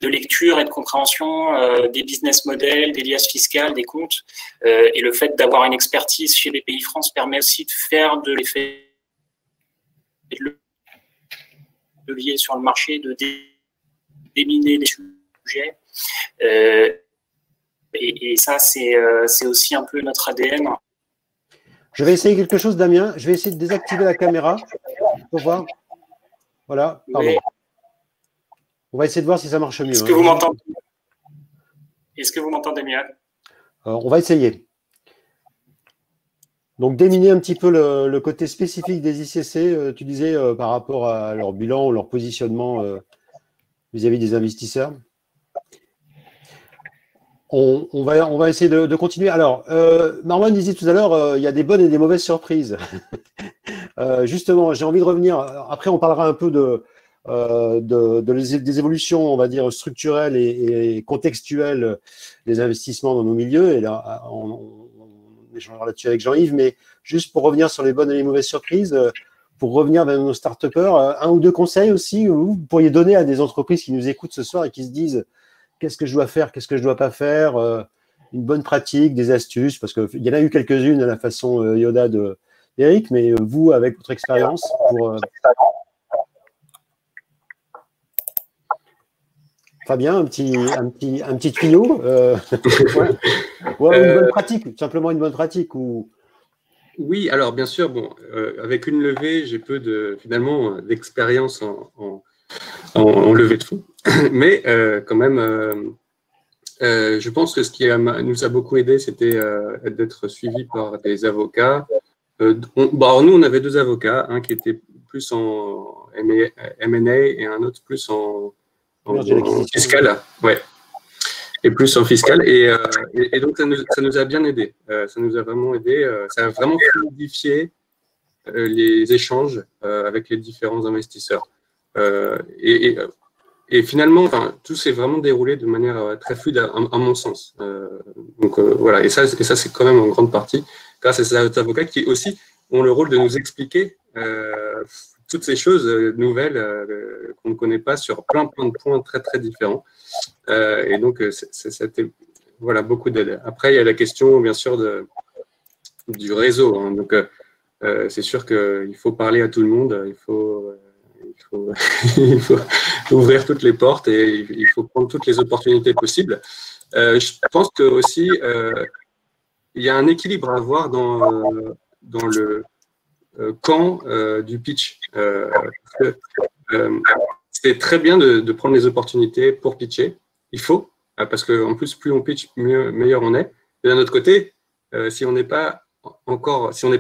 de lecture et de compréhension des business models, des liasses fiscales, des comptes, et le fait d'avoir une expertise chez BPI France permet aussi de faire de l'effet levier sur le marché, de déminer les sujets. Et ça, c'est aussi un peu notre ADN. Je vais essayer quelque chose, Damien. Je vais essayer de désactiver la caméra pour voir. Voilà, pardon. Oui. On va essayer de voir si ça marche mieux. Est-ce que vous m'entendez? Est-ce que vous m'entendez mieux? On va essayer. Donc, déminer un petit peu le côté spécifique des ICC, tu disais, par rapport à leur bilan ou leur positionnement vis-à-vis des investisseurs. On va essayer de continuer. Alors, Marwan disait tout à l'heure, il y a des bonnes et des mauvaises surprises. Justement, j'ai envie de revenir. Après, on parlera un peu des évolutions, on va dire, structurelles et contextuelles des investissements dans nos milieux. Et là, on échangera là-dessus avec Jean-Yves. Mais juste pour revenir sur les bonnes et les mauvaises surprises, pour revenir vers nos start-upers, un ou deux conseils aussi, vous pourriez donner à des entreprises qui nous écoutent ce soir et qui se disent qu'est-ce que je dois faire, qu'est-ce que je ne dois pas faire, une bonne pratique, des astuces, parce qu'il y en a eu quelques-unes à la façon Yoda d'Eric, mais vous, avec votre expérience, Fabien, un petit tuyau ouais, une bonne pratique, simplement une bonne pratique ou... Oui, alors bien sûr, bon, avec une levée, j'ai peu d'expérience en levée de fonds, mais quand même, je pense que ce qui nous a beaucoup aidé, c'était d'être suivi par des avocats. Alors nous, on avait 2 avocats, un qui était plus en M&A et un autre plus en fiscal, ouais, et plus en fiscal. Et donc, ça nous a bien aidé. Ça nous a vraiment aidé. Ça a vraiment fluidifié les échanges avec les différents investisseurs. Et finalement, enfin, tout s'est vraiment déroulé de manière très fluide, à mon sens. Donc voilà, et ça c'est quand même en grande partie grâce à ces avocats qui aussi ont le rôle de nous expliquer toutes ces choses nouvelles qu'on ne connaît pas sur plein de points très très différents. Et donc c'était voilà beaucoup d'aide. Après, il y a la question bien sûr du réseau. Hein. Donc c'est sûr qu'il faut parler à tout le monde. Il faut ouvrir toutes les portes et il faut prendre toutes les opportunités possibles. Je pense que aussi il y a un équilibre à avoir dans le camp du pitch. C'est très bien de prendre les opportunités pour pitcher. Il faut, parce qu'en plus, plus on pitch, meilleur on est. Mais d'un autre côté, si on n'est pas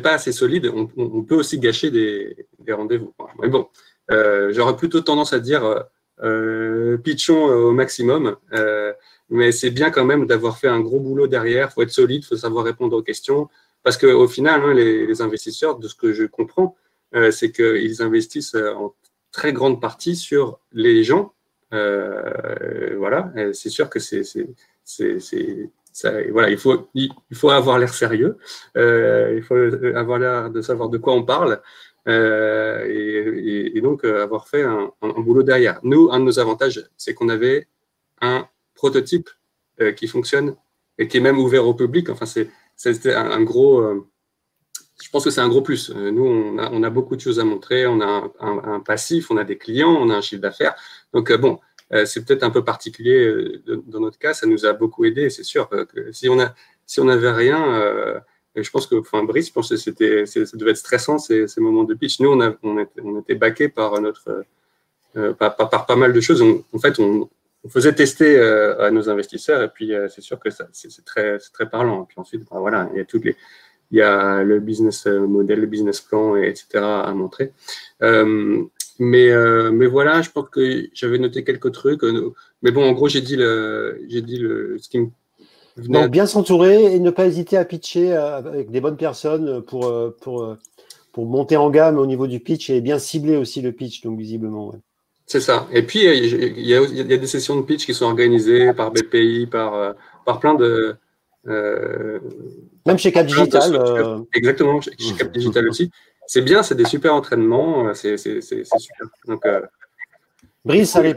assez solide, on peut aussi gâcher des rendez-vous. Mais bon, j'aurais plutôt tendance à dire pitchons au maximum, mais c'est bien quand même d'avoir fait un gros boulot derrière. Il faut être solide, il faut savoir répondre aux questions, parce qu'au final, hein, les investisseurs, de ce que je comprends, c'est qu'ils investissent en très grande partie sur les gens. Voilà, c'est sûr que voilà, il faut avoir l'air sérieux, il faut avoir l'air de savoir de quoi on parle. Et donc avoir fait un boulot derrière. Nous, un de nos avantages, c'est qu'on avait un prototype qui fonctionne et qui est même ouvert au public. Enfin, c'était un gros. Je pense que c'est un gros plus. Nous, on a beaucoup de choses à montrer. On a un passif, on a des clients, on a un chiffre d'affaires. Donc bon, c'est peut-être un peu particulier dans notre cas. Ça nous a beaucoup aidé. C'est sûr que si on n'avait rien. Et je pense que, enfin, Brice, je pense que ça devait être stressant ces moments de pitch. Nous, on était backés par par pas mal de choses. En fait, on faisait tester à nos investisseurs, et puis c'est sûr que c'est très parlant. Et puis ensuite, ben, voilà, il y a le business model, le business plan, etc. à montrer. Mais voilà, je pense que j'avais noté quelques trucs. Mais bon, en gros, j'ai dit ce qui me. Donc, bien s'entourer et ne pas hésiter à pitcher avec des bonnes personnes pour monter en gamme au niveau du pitch et bien cibler aussi le pitch, donc visiblement. Ouais. C'est ça. Et puis, il y a des sessions de pitch qui sont organisées par BPI, par plein de… même chez Cap Digital. Exactement, chez Cap Digital aussi. C'est bien, c'est des super entraînements, c'est super. Donc, Brice, allez,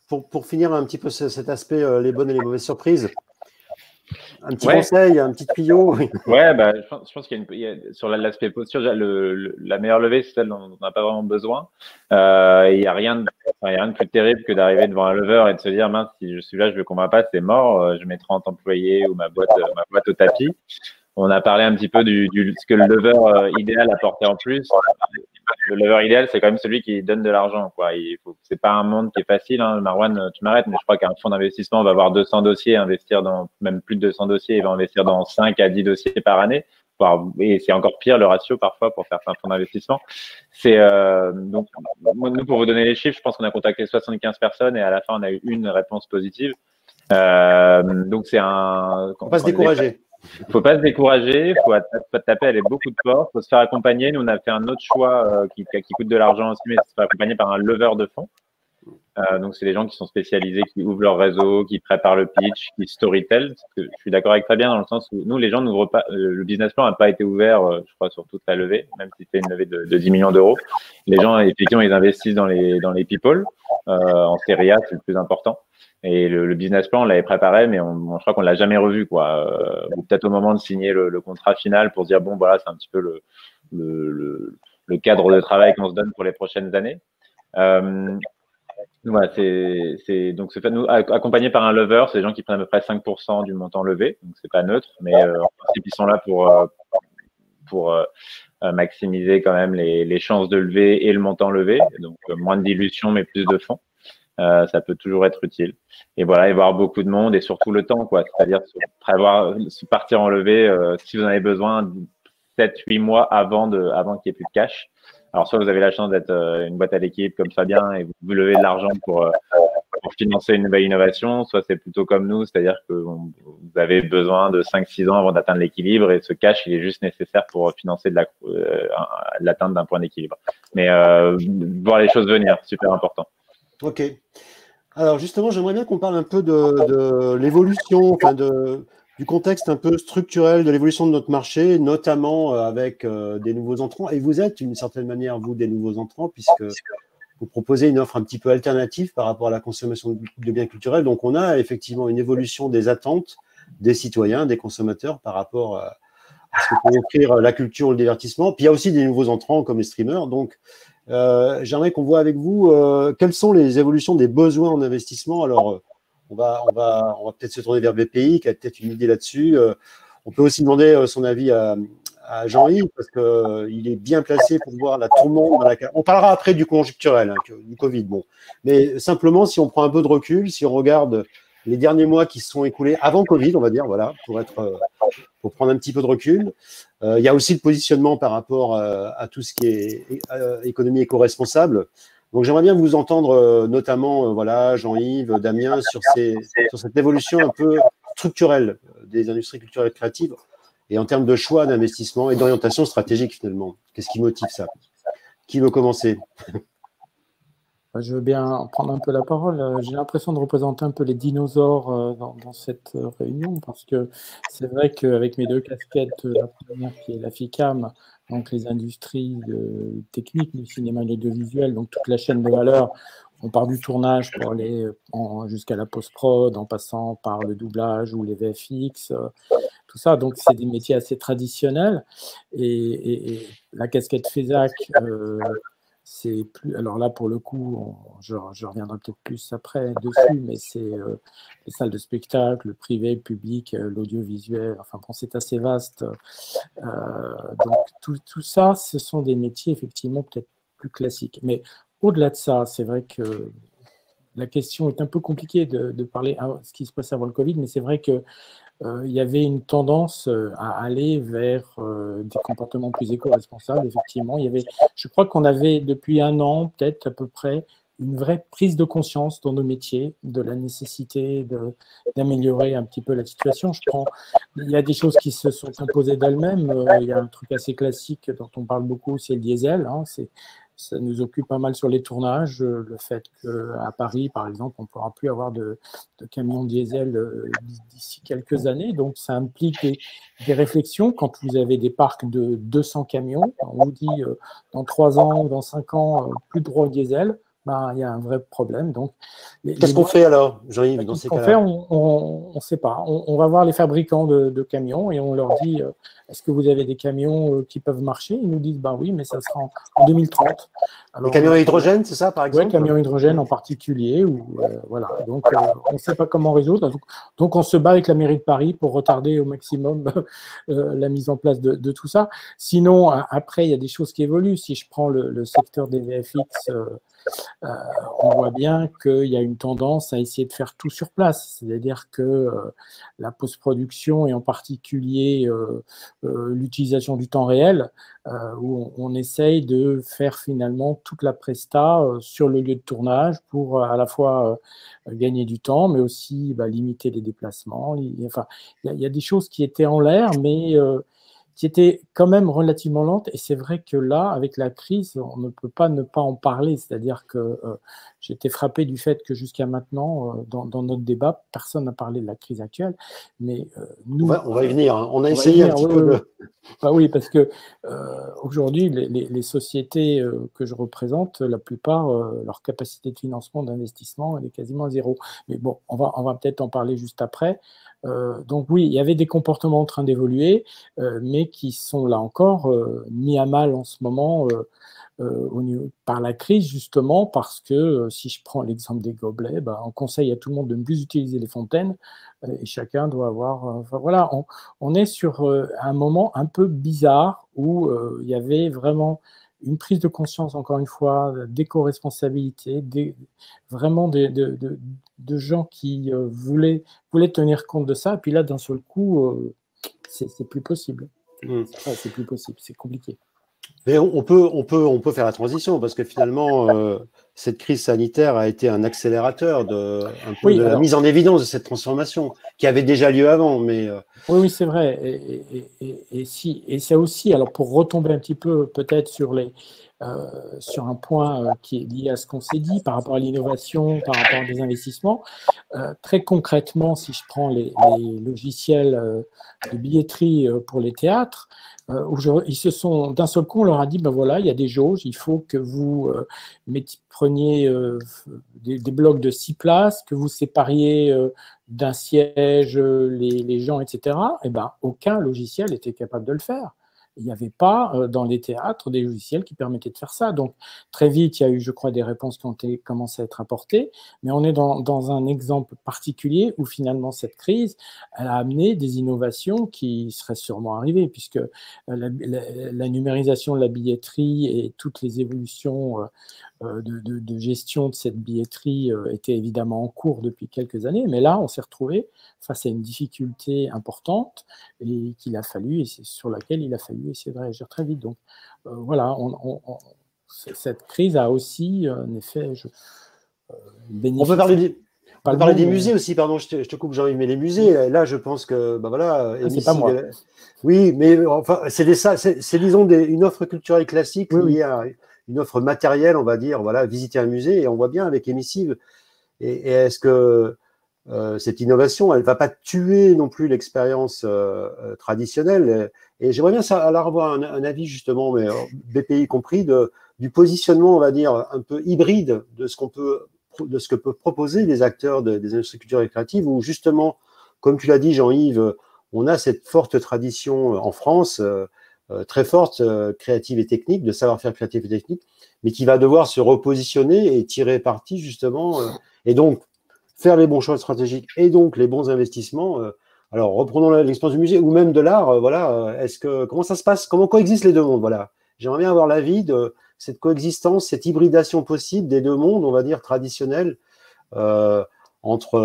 pour finir un petit peu cet aspect, les bonnes et les mauvaises surprises, un petit conseil, un petit tuyau. Ouais, bah, je pense qu'il y a sur l'aspect posture, la meilleure levée, c'est celle dont on n'a pas vraiment besoin. Il n'y a rien de plus terrible que d'arriver devant un lever et de se dire, mince, si je suis là, je veux qu'on m'appelle, c'est mort, je mets 30 employés ou ma boîte au tapis. On a parlé un petit peu ce que le lever idéal apportait en plus. Le lever idéal, c'est quand même celui qui donne de l'argent, quoi. C'est pas un monde qui est facile, hein. Marwan, tu m'arrêtes, mais je crois qu'un fonds d'investissement va avoir 200 dossiers, investir dans même plus de 200 dossiers, il va investir dans 5 à 10 dossiers par année. Et c'est encore pire le ratio parfois pour certains fonds d'investissement. Donc, nous, pour vous donner les chiffres, je pense qu'on a contacté 75 personnes et à la fin, on a eu une réponse positive. Donc, faut pas se décourager. Il faut pas se décourager, il faut taper, aller beaucoup de portes, il faut se faire accompagner. Nous, on a fait un autre choix qui coûte de l'argent aussi, mais se faire accompagner par un lever de fonds. Donc, c'est des gens qui sont spécialisés, qui ouvrent leur réseau, qui préparent le pitch, qui storytell. Je suis d'accord avec Fabien dans le sens où nous, les gens n'ouvrent pas, le business plan n'a pas été ouvert, je crois, sur toute la levée, même si c'était une levée de 10 millions d'euros. Les gens, effectivement, ils investissent dans les people. En série A, c'est le plus important. Et le business plan, on l'avait préparé, mais je crois qu'on l'a jamais revu, quoi. Ou peut-être au moment de signer le contrat final pour dire, bon, voilà, c'est un petit peu le cadre de travail qu'on se donne pour les prochaines années. Ouais, donc c'est fait nous accompagné par un lever, c'est des gens qui prennent à peu près 5% du montant levé, donc c'est pas neutre, mais en principe ils sont là pour maximiser quand même les chances de lever et le montant levé, donc moins de dilution mais plus de fonds. Ça peut toujours être utile. Et voilà, et voir beaucoup de monde et surtout le temps, quoi. C'est-à-dire prévoir, partir en levée si vous en avez besoin 7-8 mois avant qu'il n'y ait plus de cash. Alors, soit vous avez la chance d'être une boîte à l'équipe comme Fabien et vous levez de l'argent pour financer une nouvelle innovation, soit c'est plutôt comme nous, c'est-à-dire que vous avez besoin de 5-6 ans avant d'atteindre l'équilibre et ce cash, il est juste nécessaire pour financer l'atteinte d'un point d'équilibre. Mais voir les choses venir, super important. Ok. Alors justement, j'aimerais bien qu'on parle un peu de l'évolution, enfin du contexte un peu structurel de l'évolution de notre marché, notamment avec des nouveaux entrants. Et vous êtes, d'une certaine manière, vous, des nouveaux entrants, puisque vous proposez une offre un petit peu alternative par rapport à la consommation de biens culturels. Donc, on a effectivement une évolution des attentes des citoyens, des consommateurs par rapport à ce que peut offrir la culture ou le divertissement. Puis, il y a aussi des nouveaux entrants comme les streamers. Donc, j'aimerais qu'on voit avec vous quelles sont les évolutions des besoins en investissement. Alors, on va peut-être se tourner vers BPI, qui a peut-être une idée là-dessus. On peut aussi demander son avis à Jean-Yves, parce qu'il est bien placé pour voir la tourmente dans laquelle… On parlera après du conjoncturel, du Covid. Bon. Mais simplement, si on prend un peu de recul, si on regarde les derniers mois qui se sont écoulés avant Covid, on va dire, voilà, pour prendre un petit peu de recul. Il y a aussi le positionnement par rapport à tout ce qui est économie éco-responsable. Donc, j'aimerais bien vous entendre, notamment, voilà, Jean-Yves, Damien, sur cette évolution un peu structurelle des industries culturelles créatives et en termes de choix d'investissement et d'orientation stratégique, finalement. Qu'est-ce qui motive ça? Qui veut commencer? Je veux bien prendre un peu la parole. J'ai l'impression de représenter un peu les dinosaures dans cette réunion, parce que c'est vrai qu'avec mes deux casquettes, la première qui est la FICAM, donc les industries techniques du cinéma et de l'audiovisuel, donc toute la chaîne de valeur, on part du tournage pour aller jusqu'à la post-prod, en passant par le doublage ou les VFX, tout ça. Donc, c'est des métiers assez traditionnels. Et la casquette FESAC, c'est plus… Alors là, pour le coup, je reviendrai peut-être plus après dessus, mais c'est les salles de spectacle, le privé, le public, l'audiovisuel. Enfin bon, c'est assez vaste. Donc, tout ça, ce sont des métiers effectivement peut-être plus classiques. Mais au-delà de ça, c'est vrai que la question est un peu compliquée de parler de ce qui se passe avant le Covid, mais c'est vrai que il y avait une tendance à aller vers des comportements plus éco-responsables, effectivement. Je crois qu'on avait depuis 1 an, peut-être à peu près, une vraie prise de conscience dans nos métiers de la nécessité d'améliorer un petit peu la situation. Il y a des choses qui se sont imposées d'elles-mêmes. Il y a un truc assez classique dont on parle beaucoup, c'est le diesel. Ça nous occupe pas mal sur les tournages. Le fait qu'à Paris, par exemple, on ne pourra plus avoir de camions diesel d'ici quelques années. Donc, ça implique des réflexions. Quand vous avez des parcs de 200 camions, on vous dit dans 3 ans, dans 5 ans, plus de droit au diesel. Il y a un vrai problème. Donc, qu'est-ce qu'on fait alors, Jean-Yves, dans ces cas-là? On ne sait pas. On va voir les fabricants de camions et on leur dit est-ce que vous avez des camions qui peuvent marcher? Ils nous disent oui, mais ça sera en 2030. Alors, les camions à hydrogène, c'est ça, par exemple? Oui, camions à hydrogène en particulier. Voilà. Donc, on ne sait pas comment résoudre. Donc, on se bat avec la mairie de Paris pour retarder au maximum la mise en place de tout ça. Sinon, après, il y a des choses qui évoluent. Si je prends le secteur des VFX, on voit bien qu'il y a une tendance à essayer de faire tout sur place, c'est-à-dire que la post-production et en particulier l'utilisation du temps réel, où on essaye de faire finalement toute la presta sur le lieu de tournage pour à la fois gagner du temps, mais aussi limiter les déplacements. Enfin, il y a des choses qui étaient en l'air, mais qui était quand même relativement lente. Et c'est vrai que là, avec la crise, on ne peut pas ne pas en parler. C'est-à-dire que j'ai été frappé du fait que jusqu'à maintenant, dans notre débat, personne n'a parlé de la crise actuelle. Mais nous… On va y venir. Hein. On a essayé un petit peu de… oui, parce que aujourd'hui, les sociétés que je représente, la plupart, leur capacité de financement, d'investissement, elle est quasiment à 0. Mais bon, on va peut-être en parler juste après. Donc oui, il y avait des comportements en train d'évoluer, mais qui sont là encore mis à mal en ce moment par la crise, justement, parce que si je prends l'exemple des gobelets, on conseille à tout le monde de ne plus utiliser les fontaines et chacun doit avoir. Enfin, voilà, on est sur un moment un peu bizarre où il y avait vraiment une prise de conscience, encore une fois, d'éco-responsabilité, vraiment de gens qui voulaient tenir compte de ça. Et puis là, d'un seul coup, c'est plus possible. C'est plus possible, c'est compliqué. Mais on peut faire la transition parce que finalement, cette crise sanitaire a été un accélérateur de la mise en évidence de cette transformation qui avait déjà lieu avant. Mais oui, c'est vrai. Et ça aussi, alors pour retomber un petit peu peut-être sur un point qui est lié à ce qu'on s'est dit par rapport à l'innovation, par rapport à des investissements, très concrètement, si je prends les logiciels de billetterie pour les théâtres, ils se sont, d'un seul coup, on leur a dit, voilà, il y a des jauges, il faut que vous preniez des blocs de 6 places, que vous sépariez d'un siège les gens, etc. Et aucun logiciel n'était capable de le faire. Il n'y avait pas dans les théâtres des logiciels qui permettaient de faire ça. Donc, très vite, il y a eu, je crois, des réponses qui ont commencé à être apportées. Mais on est dans un exemple particulier où, finalement, cette crise, elle a amené des innovations qui seraient sûrement arrivées, puisque la numérisation de la billetterie et toutes les évolutions de gestion de cette billetterie étaient évidemment en cours depuis quelques années. Mais là, on s'est retrouvé face à une difficulté importante et sur laquelle il a fallu essayer de réagir très vite. Donc voilà, cette crise a aussi un effet bénéfique. On peut parler des musées aussi, pardon, je te coupe Jean-Yves, mais les musées, là je pense que, voilà. C'est pas moi. Oui, mais enfin, c'est disons une offre culturelle classique liée à une offre matérielle, on va dire, voilà, visiter un musée, et on voit bien avec Emissive, et est-ce que cette innovation, elle ne va pas tuer non plus l'expérience traditionnelle. Et j'aimerais bien alors avoir un avis justement, mais BPI compris, du positionnement, on va dire, un peu hybride de ce que peuvent proposer les acteurs des industries culturelles et créatives, où justement, comme tu l'as dit Jean-Yves, on a cette forte tradition en France, très forte, créative et technique, de savoir-faire créatif et technique, mais qui va devoir se repositionner et tirer parti justement, et donc faire les bons choix stratégiques et donc les bons investissements. Alors, reprenons l'expérience du musée ou même de l'art. Voilà, comment ça se passe? Comment coexistent les deux mondes? Voilà, j'aimerais bien avoir l'avis de cette coexistence, cette hybridation possible des deux mondes, on va dire traditionnels, entre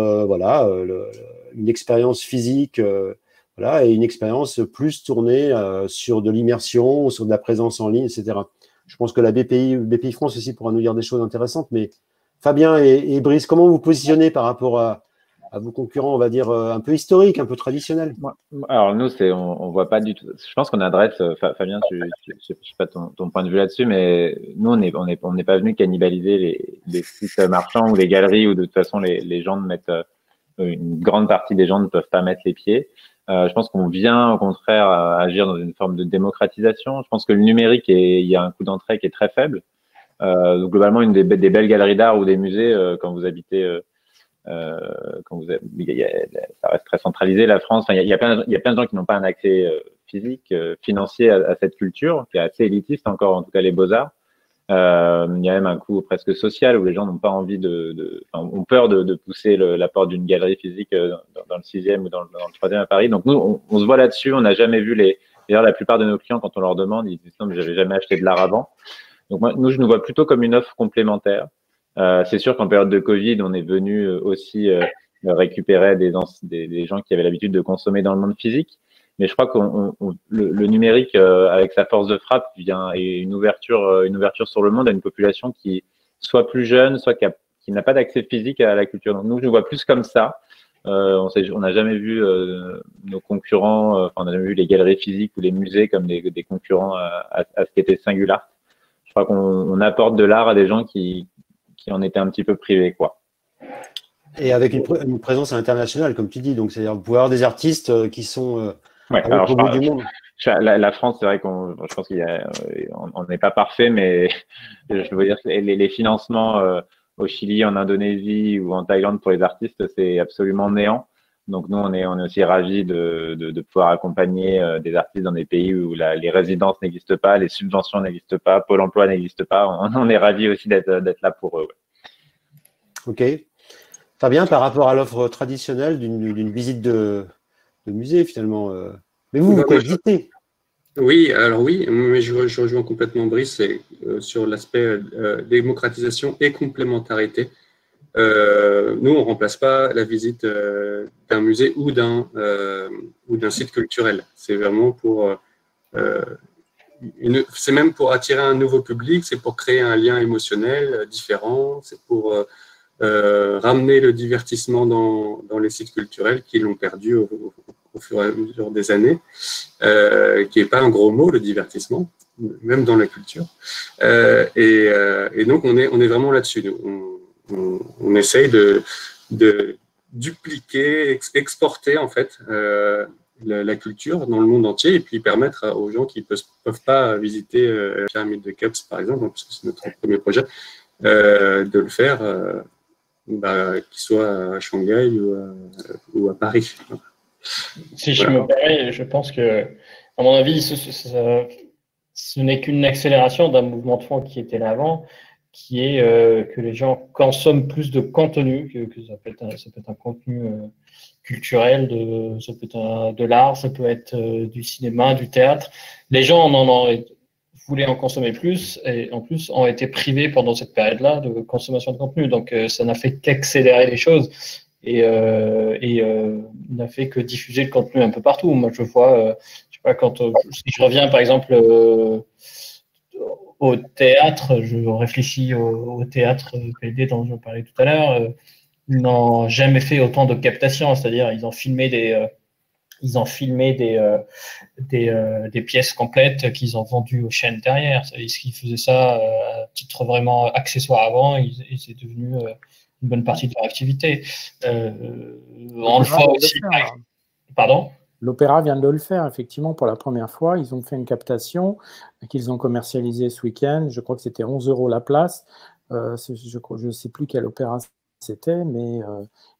une expérience physique, et une expérience plus tournée sur de l'immersion, sur de la présence en ligne, etc. Je pense que la BPI France aussi pourra nous dire des choses intéressantes, mais Fabien et Brice, comment vous positionnez par rapport à vos concurrents, on va dire, un peu historiques, un peu traditionnels? Alors nous, on voit pas du tout. Je pense qu'on adresse, Fabien, je sais pas ton point de vue là-dessus, mais nous, on n'est pas venu cannibaliser les sites marchands ou les galeries où de toute façon les gens une grande partie des gens ne peuvent pas mettre les pieds. Je pense qu'on vient au contraire agir dans une forme de démocratisation. Je pense que le numérique, il y a un coût d'entrée qui est très faible. Donc globalement, une des belles galeries d'art ou des musées, quand vous habitez, ça reste très centralisé, la France. Enfin, il y a plein de gens qui n'ont pas un accès physique, financier à cette culture, qui est assez élitiste encore, en tout cas les beaux-arts. Il y a même un coût presque social où les gens n'ont pas envie ont peur de pousser la porte d'une galerie physique dans le 6e ou dans le 3e à Paris. Donc nous, on se voit là-dessus. On n'a jamais vu d'ailleurs, la plupart de nos clients, quand on leur demande, ils disent non, mais j'avais jamais acheté de l'art avant. Donc nous, je nous vois plutôt comme une offre complémentaire. C'est sûr qu'en période de Covid, on est venu aussi récupérer des gens qui avaient l'habitude de consommer dans le monde physique. Mais je crois que le numérique, avec sa force de frappe, vient et une ouverture sur le monde à une population qui soit plus jeune, soit qui n'a pas d'accès physique à la culture. Donc nous, je nous vois plus comme ça. On n'a jamais vu nos concurrents, on n'a jamais vu les galeries physiques ou les musées comme des concurrents à ce qu'était Singular. Je crois qu'on apporte de l'art à des gens qui en étaient un petit peu privés, quoi. Et avec une présence internationale, comme tu dis, donc c'est-à-dire vous pouvez avoir des artistes qui sont au bout du monde. La France, c'est vrai je pense qu'on n'est pas parfait, mais je veux dire les financements au Chili, en Indonésie ou en Thaïlande pour les artistes, c'est absolument néant. Donc nous, on est aussi ravis de pouvoir accompagner des artistes dans des pays où les résidences n'existent pas, les subventions n'existent pas, Pôle emploi n'existe pas. On est ravis aussi d'être là pour eux. Ouais. Ok. Fabien, par rapport à l'offre traditionnelle d'une visite de musée, finalement. Mais vous coexistez. Oui, alors oui, mais je rejoins complètement Brice sur l'aspect démocratisation et complémentarité. Nous, on ne remplace pas la visite d'un musée ou d'un site culturel. C'est vraiment c'est même pour attirer un nouveau public, c'est pour créer un lien émotionnel différent, c'est pour ramener le divertissement dans les sites culturels qui l'ont perdu au fur et à mesure des années, qui n'est pas un gros mot, le divertissement, même dans la culture. Et donc, on est vraiment là-dessus. On essaye de dupliquer, exporter en fait la culture dans le monde entier et puis permettre aux gens qui ne peuvent pas visiter la pyramide de Khéops, par exemple, parce que c'est notre premier projet, de le faire, qu'il soit à Shanghai ou à Paris. Si je me permets, je pense que, à mon avis, ce n'est qu'une accélération d'un mouvement de fond qui était là avant, qui est que les gens consomment plus de contenu, que ça peut être un contenu culturel, ça peut être de l'art, ça peut être du cinéma, du théâtre. Les gens voulaient en consommer plus et en plus ont été privés pendant cette période-là de consommation de contenu. Donc ça n'a fait qu'accélérer les choses et n'a fait que diffuser le contenu un peu partout. Moi, je vois, je sais pas, si je reviens par exemple au théâtre, je réfléchis au théâtre PD dont je parlais tout à l'heure, ils n'ont jamais fait autant de captations, c'est-à-dire ils ont filmé des pièces complètes qu'ils ont vendues aux chaînes derrière. Ils faisaient ça à titre vraiment accessoire avant et c'est devenu une bonne partie de leur activité. On le voit aussi. Pardon ? L'Opéra vient de le faire, effectivement, pour la première fois. Ils ont fait une captation qu'ils ont commercialisée ce week-end. Je crois que c'était 11 € la place. Je ne sais plus quel opéra c'était, mais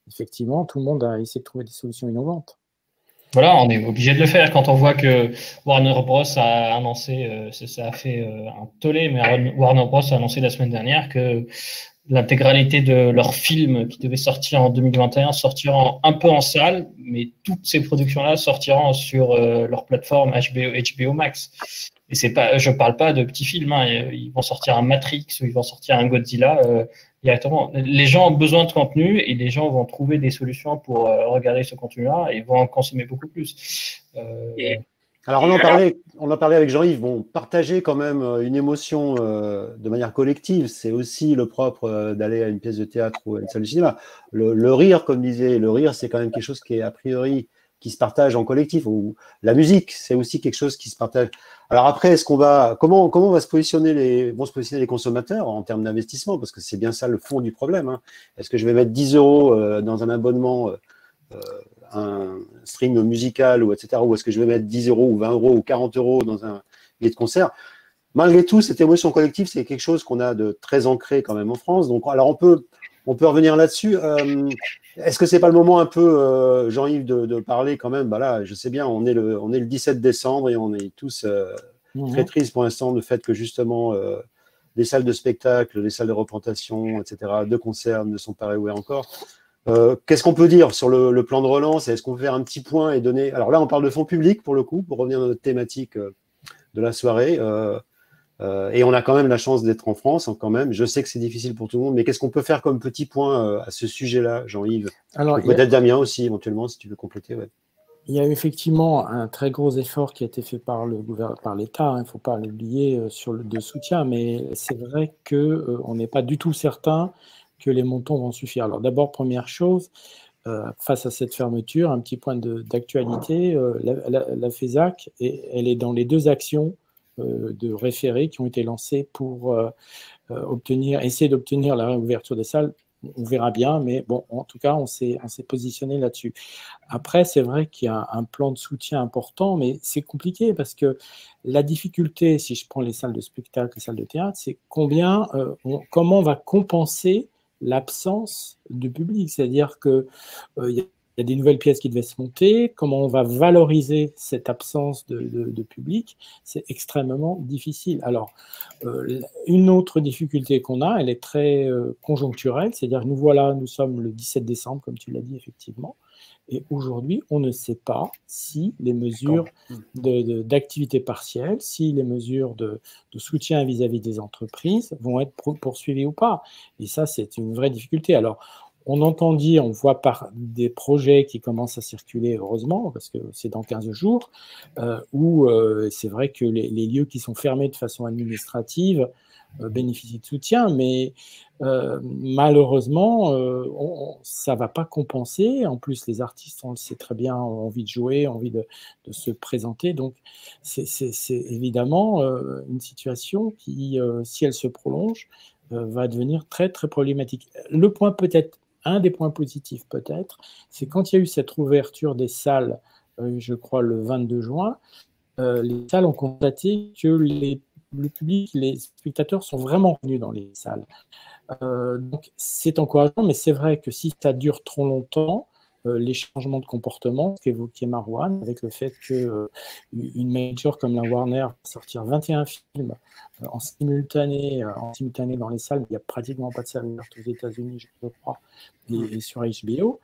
effectivement, tout le monde a essayé de trouver des solutions innovantes. Voilà, on est obligé de le faire. Quand on voit que Warner Bros. A annoncé, ça a fait un tollé, mais Warner Bros. A annoncé la semaine dernière que l'intégralité de leurs films qui devaient sortir en 2021 sortiront un peu en salle, mais toutes ces productions-là sortiront sur leur plateforme HBO Max. Et je parle pas de petits films, hein. Ils vont sortir un Matrix ou ils vont sortir un Godzilla directement. Les gens ont besoin de contenu et les gens vont trouver des solutions pour regarder ce contenu-là et vont en consommer beaucoup plus. Alors, on en parlait avec Jean-Yves. Bon, partager quand même une émotion de manière collective, c'est aussi le propre d'aller à une pièce de théâtre ou à une salle de cinéma. Le rire, comme disait, le rire, c'est quand même quelque chose qui est a priori qui se partage en collectif. Ou la musique, c'est aussi quelque chose qui se partage. Alors après, comment vont se positionner les consommateurs en termes d'investissement, parce que c'est bien ça le fond du problème, hein. Est-ce que je vais mettre 10 € dans un abonnement un stream musical ou etc. ou est-ce que je vais mettre 10 € ou 20 € ou 40 € dans un billet de concert? Malgré tout, cette émotion collective, c'est quelque chose qu'on a de très ancré quand même en France. Donc, alors on peut revenir là-dessus. Est-ce que c'est pas le moment un peu, Jean-Yves, de parler quand même? Bah là, je sais bien, on est le 17 décembre et on est tous très tristes pour l'instant du fait que justement les salles de spectacle, les salles de représentation, etc., de concerts ne sont pas réouvertes encore. Qu'est-ce qu'on peut dire sur le plan de relance? Est-ce qu'on peut faire un petit point et donner… Alors là, on parle de fonds publics pour le coup, pour revenir à notre thématique de la soirée. Et on a quand même la chance d'être en France, hein, quand même. Je sais que c'est difficile pour tout le monde, mais qu'est-ce qu'on peut faire comme petit point à ce sujet-là, Jean-Yves? Peut-être Damien aussi, éventuellement, si tu veux compléter. Ouais. Il y a effectivement un très gros effort qui a été fait par l'État, il ne faut pas l'oublier, de soutien, mais c'est vrai qu'on n'est pas du tout certain que les montants vont suffire. Alors d'abord, première chose, face à cette fermeture, un petit point d'actualité, la FESAC, elle est dans les 2 actions de référé qui ont été lancées pour essayer d'obtenir la réouverture des salles. On verra bien, mais bon, en tout cas, on s'est positionné là-dessus. Après, c'est vrai qu'il y a un plan de soutien important, mais c'est compliqué parce que la difficulté, si je prends les salles de spectacle, les salles de théâtre, c'est comment on va compenser l'absence de public. C'est-à-dire qu'il y il y a des nouvelles pièces qui devaient se monter. Comment on va valoriser cette absence de public? C'est extrêmement difficile. Alors, une autre difficulté qu'on a, elle est très conjoncturelle, c'est-à-dire que nous sommes le 17 décembre, comme tu l'as dit, effectivement. Et aujourd'hui, on ne sait pas si les mesures d'activité partielle, si les mesures de soutien vis-à-vis des entreprises vont être poursuivies ou pas. Et ça, c'est une vraie difficulté. Alors, on entend dire, on voit par des projets qui commencent à circuler, heureusement, parce que c'est dans 15 jours, où c'est vrai que les lieux qui sont fermés de façon administrative bénéficient de soutien, mais malheureusement, ça ne va pas compenser. En plus, les artistes, on le sait très bien, ont envie de jouer, ont envie de se présenter. Donc, c'est évidemment une situation qui, si elle se prolonge, va devenir très, très problématique. Le point peut-être, un des points positifs peut-être, c'est quand il y a eu cette ouverture des salles, je crois le 22 juin, les salles ont constaté que le public, les spectateurs sont vraiment venus dans les salles. Donc c'est encourageant, mais c'est vrai que si ça dure trop longtemps, les changements de comportement qu'évoquait Marouane, avec le fait qu'une major comme la Warner va sortir 21 films en simultané dans les salles, il n'y a pratiquement pas de salles ouvertes aux États-Unis, je crois, et sur HBO,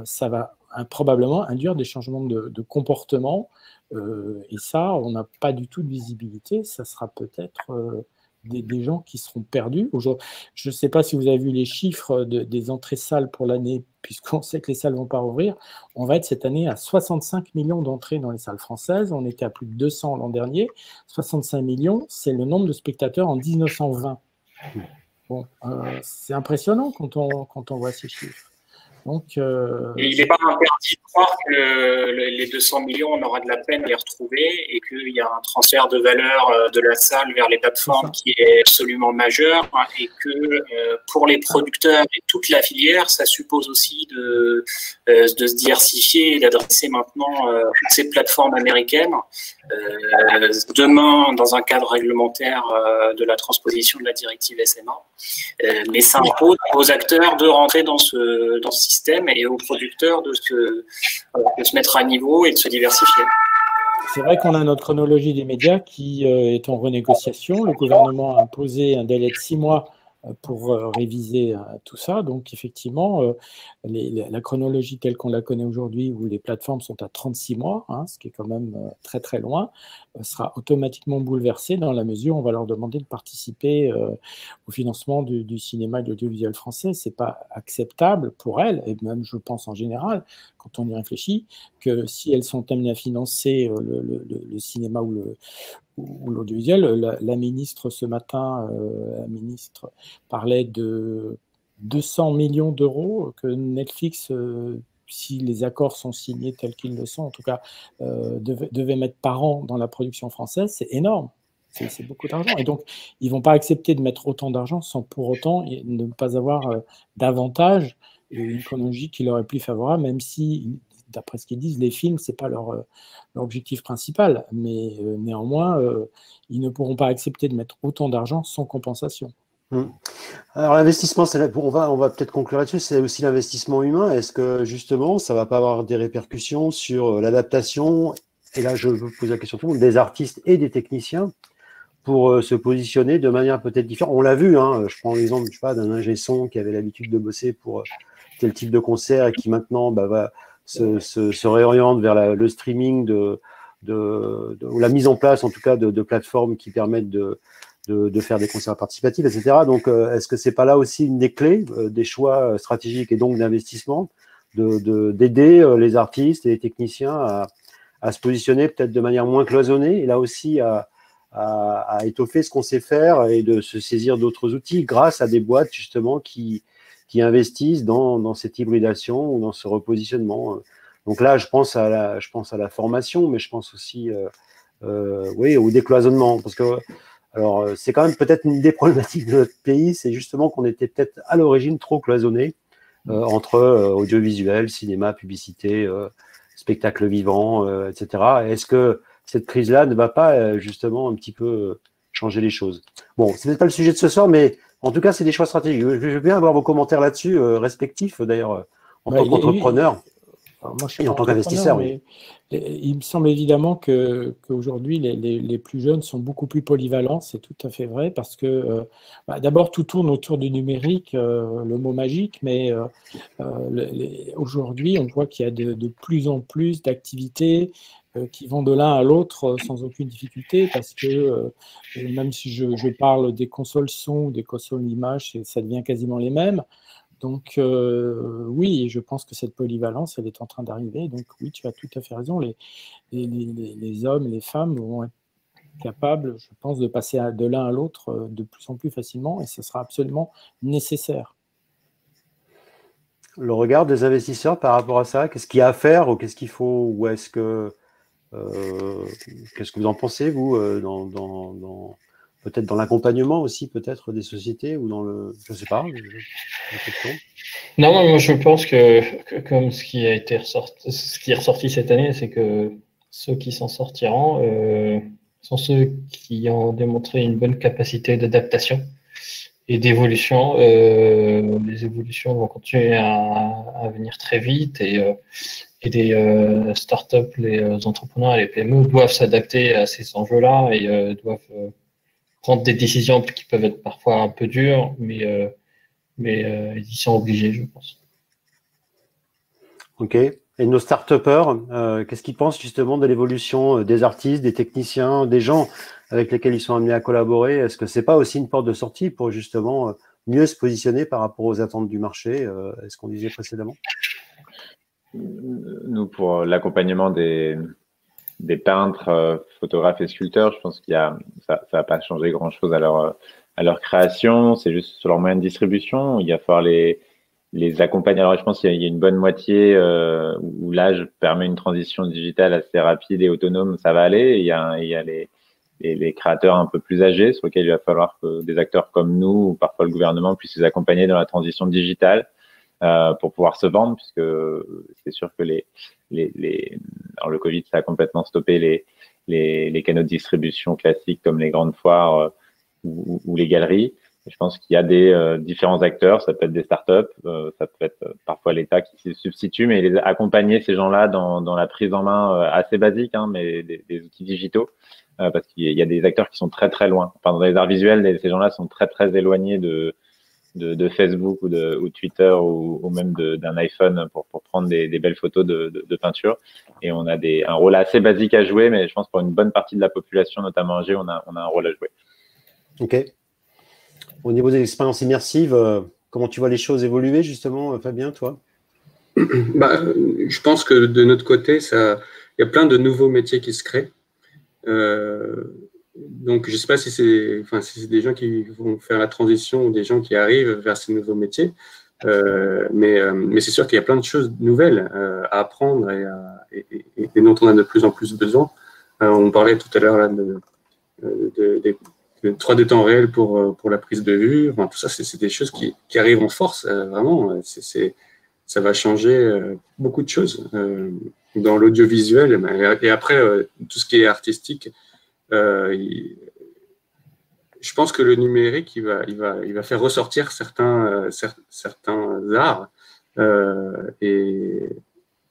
ça va probablement induire des changements de comportement. Et ça, on n'a pas du tout de visibilité. Ça sera peut-être des gens qui seront perdus. Je ne sais pas si vous avez vu les chiffres des entrées salles pour l'année, puisqu'on sait que les salles ne vont pas rouvrir. On va être cette année à 65 millions d'entrées dans les salles françaises. On était à plus de 200 l'an dernier. 65 millions, c'est le nombre de spectateurs en 1920. Bon, c'est impressionnant quand on voit ces chiffres. Donc, il n'est pas interdit de croire que les 200 millions, on aura de la peine à les retrouver et qu'il y a un transfert de valeur de la salle vers les plateformes qui est absolument majeur, et que pour les producteurs et toute la filière, ça suppose aussi de se diversifier et d'adresser maintenant toutes ces plateformes américaines. Demain, dans un cadre réglementaire de la transposition de la directive SMA, mais ça impose aux acteurs de rentrer dans ce système et aux producteurs de se mettre à niveau et de se diversifier. C'est vrai qu'on a notre chronologie des médias qui est en renégociation. Le gouvernement a imposé un délai de 6 mois pour réviser tout ça. Donc, effectivement, la chronologie telle qu'on la connaît aujourd'hui, où les plateformes sont à 36 mois, ce qui est quand même très, très loin, sera automatiquement bouleversée dans la mesure où on va leur demander de participer au financement du cinéma et de l'audiovisuel français. Ce n'est pas acceptable pour elles, et même, je pense, en général, quand on y réfléchit, que si elles sont amenées à financer le cinéma ou l'audiovisuel, la ministre ce matin, parlait de 200 millions d'euros que Netflix, si les accords sont signés tels qu'ils le sont, en tout cas, devait mettre par an dans la production française. C'est énorme. C'est beaucoup d'argent. Et donc, ils ne vont pas accepter de mettre autant d'argent sans pour autant ne pas avoir davantage une chronologie qui leur est plus favorable, même si, d'après ce qu'ils disent, les films, ce n'est pas leur objectif principal. Mais néanmoins, ils ne pourront pas accepter de mettre autant d'argent sans compensation. Alors l'investissement, on va peut-être conclure là-dessus, c'est aussi l'investissement humain. Est-ce que justement, ça ne va pas avoir des répercussions sur l'adaptation, et là je vous pose la question à tout le monde, des artistes et des techniciens pour se positionner de manière peut-être différente? On l'a vu, je prends l'exemple d'un ingé son qui avait l'habitude de bosser pour tel type de concert et qui maintenant va se réoriente vers le streaming ou la mise en place en tout cas de plateformes qui permettent de faire des concerts participatifs, etc. Donc, est-ce que c'est pas là aussi une des clés des choix stratégiques et donc d'investissement, d'aider les artistes et les techniciens à se positionner peut-être de manière moins cloisonnée et là aussi à étoffer ce qu'on sait faire et de se saisir d'autres outils grâce à des boîtes justement qui investissent dans cette hybridation ou dans ce repositionnement. Donc là, je pense à la formation, mais je pense aussi au décloisonnement, parce que alors, c'est quand même peut-être une des problématiques de notre pays, c'est justement qu'on était peut-être à l'origine trop cloisonné entre audiovisuel, cinéma, publicité, spectacle vivant, etc. Est-ce que cette crise-là ne va pas justement un petit peu changer les choses? Bon, c'est peut-être pas le sujet de ce soir, mais en tout cas, c'est des choix stratégiques. Je veux bien avoir vos commentaires là-dessus, respectifs d'ailleurs, en tant qu'entrepreneur. moi, je suis Et pas en tant entrepreneur, qu'investisseur, oui. mais il me semble évidemment qu'aujourd'hui, les plus jeunes sont beaucoup plus polyvalents. C'est tout à fait vrai parce que, d'abord, tout tourne autour du numérique, le mot magique, mais aujourd'hui, on voit qu'il y a de plus en plus d'activités qui vont de l'un à l'autre sans aucune difficulté parce que même si je parle des consoles son, des consoles image, ça devient quasiment les mêmes. Donc oui, je pense que cette polyvalence, elle est en train d'arriver. Donc oui, tu as tout à fait raison. Les hommes, les femmes vont être capables, je pense, de passer de l'un à l'autre de plus en plus facilement et ce sera absolument nécessaire. Le regard des investisseurs par rapport à ça, qu'est-ce qu'il y a à faire ou qu'est-ce qu'il faut, ou est-ce que qu'est-ce que vous en pensez, vous, peut-être dans l'accompagnement aussi, peut-être des sociétés ou dans le, je sais pas, la question. Non, moi je pense que comme ce qui est ressorti cette année, c'est que ceux qui s'en sortiront sont ceux qui ont démontré une bonne capacité d'adaptation et d'évolution. Les évolutions vont continuer à venir très vite et les startups, les entrepreneurs et les PME doivent s'adapter à ces enjeux-là et doivent prendre des décisions qui peuvent être parfois un peu dures, mais ils y sont obligés, je pense. Ok. Et nos start-upers, qu'est-ce qu'ils pensent justement de l'évolution des artistes, des techniciens, des gens avec lesquels ils sont amenés à collaborer? Est-ce que c'est pas aussi une porte de sortie pour justement mieux se positionner par rapport aux attentes du marché? Est-ce qu'on disait précédemment? Nous, pour l'accompagnement des peintres, photographes et sculpteurs, je pense ça va pas changer grand-chose à leur création. C'est juste sur leur moyen de distribution. Il va falloir les accompagner. Alors, je pense qu'il y a une bonne moitié où l'âge permet une transition digitale assez rapide et autonome. Ça va aller. Il y a les créateurs un peu plus âgés sur lesquels il va falloir que des acteurs comme nous ou parfois le gouvernement puissent les accompagner dans la transition digitale. Pour pouvoir se vendre, puisque c'est sûr que alors le Covid, ça a complètement stoppé les canaux de distribution classiques comme les grandes foires ou les galeries. Et je pense qu'il y a des différents acteurs, ça peut être des startups, ça peut être parfois l'État qui s'y substitue, mais les accompagner ces gens-là dans la prise en main assez basique, mais des outils digitaux, parce qu'il y a des acteurs qui sont très très loin. Enfin, dans les arts visuels, ces gens-là sont très très éloignés de Facebook ou Twitter ou même d'un iPhone pour prendre des belles photos de peinture. Et on a un rôle assez basique à jouer, mais je pense pour une bonne partie de la population, notamment âgée, on a un rôle à jouer. Ok. Au niveau des expériences immersives, comment tu vois les choses évoluer justement, Fabien, toi? Je pense que de notre côté, il y a plein de nouveaux métiers qui se créent. Donc, je ne sais pas si c'est des gens qui vont faire la transition ou des gens qui arrivent vers ces nouveaux métiers, mais c'est sûr qu'il y a plein de choses nouvelles à apprendre et dont on a de plus en plus besoin. On parlait tout à l'heure là, de 3D temps réel pour la prise de vue. Enfin, tout ça, c'est des choses qui arrivent en force, vraiment. Ça va changer beaucoup de choses dans l'audiovisuel. Et après, tout ce qui est artistique, je pense que le numérique, il va faire ressortir certains arts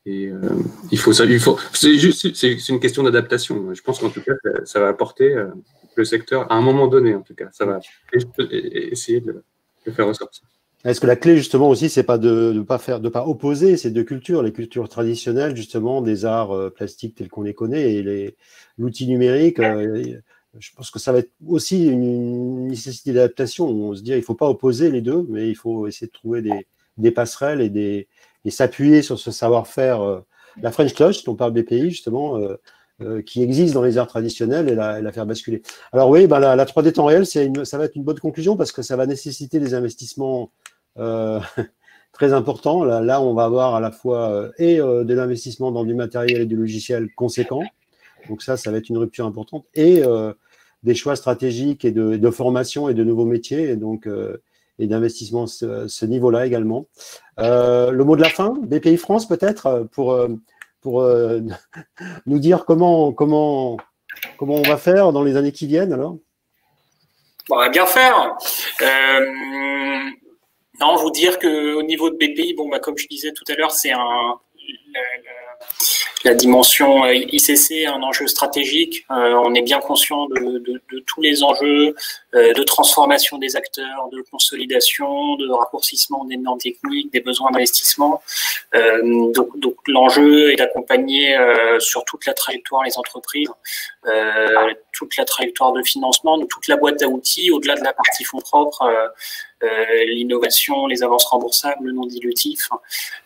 il faut c'est une question d'adaptation. Je pense qu'en tout cas, ça va apporter le secteur à un moment donné. En tout cas, ça va essayer de le faire ressortir. Est-ce que la clé justement aussi, c'est pas de pas opposer ces deux cultures, les cultures traditionnelles justement des arts plastiques tels qu'on les connaît et l'outil numérique? Je pense que ça va être aussi une nécessité d'adaptation. On se dit, il faut pas opposer les deux, mais il faut essayer de trouver des passerelles et s'appuyer sur ce savoir-faire. La French Touch, dont parle BPI justement, qui existe dans les arts traditionnels et la faire basculer. Alors oui, la 3D temps réel, ça va être une bonne conclusion parce que ça va nécessiter des investissements très importants. Là, on va avoir à la fois de l'investissement dans du matériel et du logiciel conséquent. Donc ça va être une rupture importante et des choix stratégiques et de formation et de nouveaux métiers et d'investissement à ce niveau-là également. Le mot de la fin, BPI France peut-être pour nous dire comment on va faire dans les années qui viennent alors. On va bien faire. Non, vous dire qu'au niveau de BPI, comme je disais tout à l'heure, la dimension ICC est un enjeu stratégique. On est bien conscient de tous les enjeux de transformation des acteurs, de consolidation, de raccourcissement des normes techniques, des besoins d'investissement. Donc l'enjeu est d'accompagner sur toute la trajectoire les entreprises, toute la trajectoire de financement, de toute la boîte à outils, au-delà de la partie fonds propres, l'innovation, les avances remboursables, le non dilutif,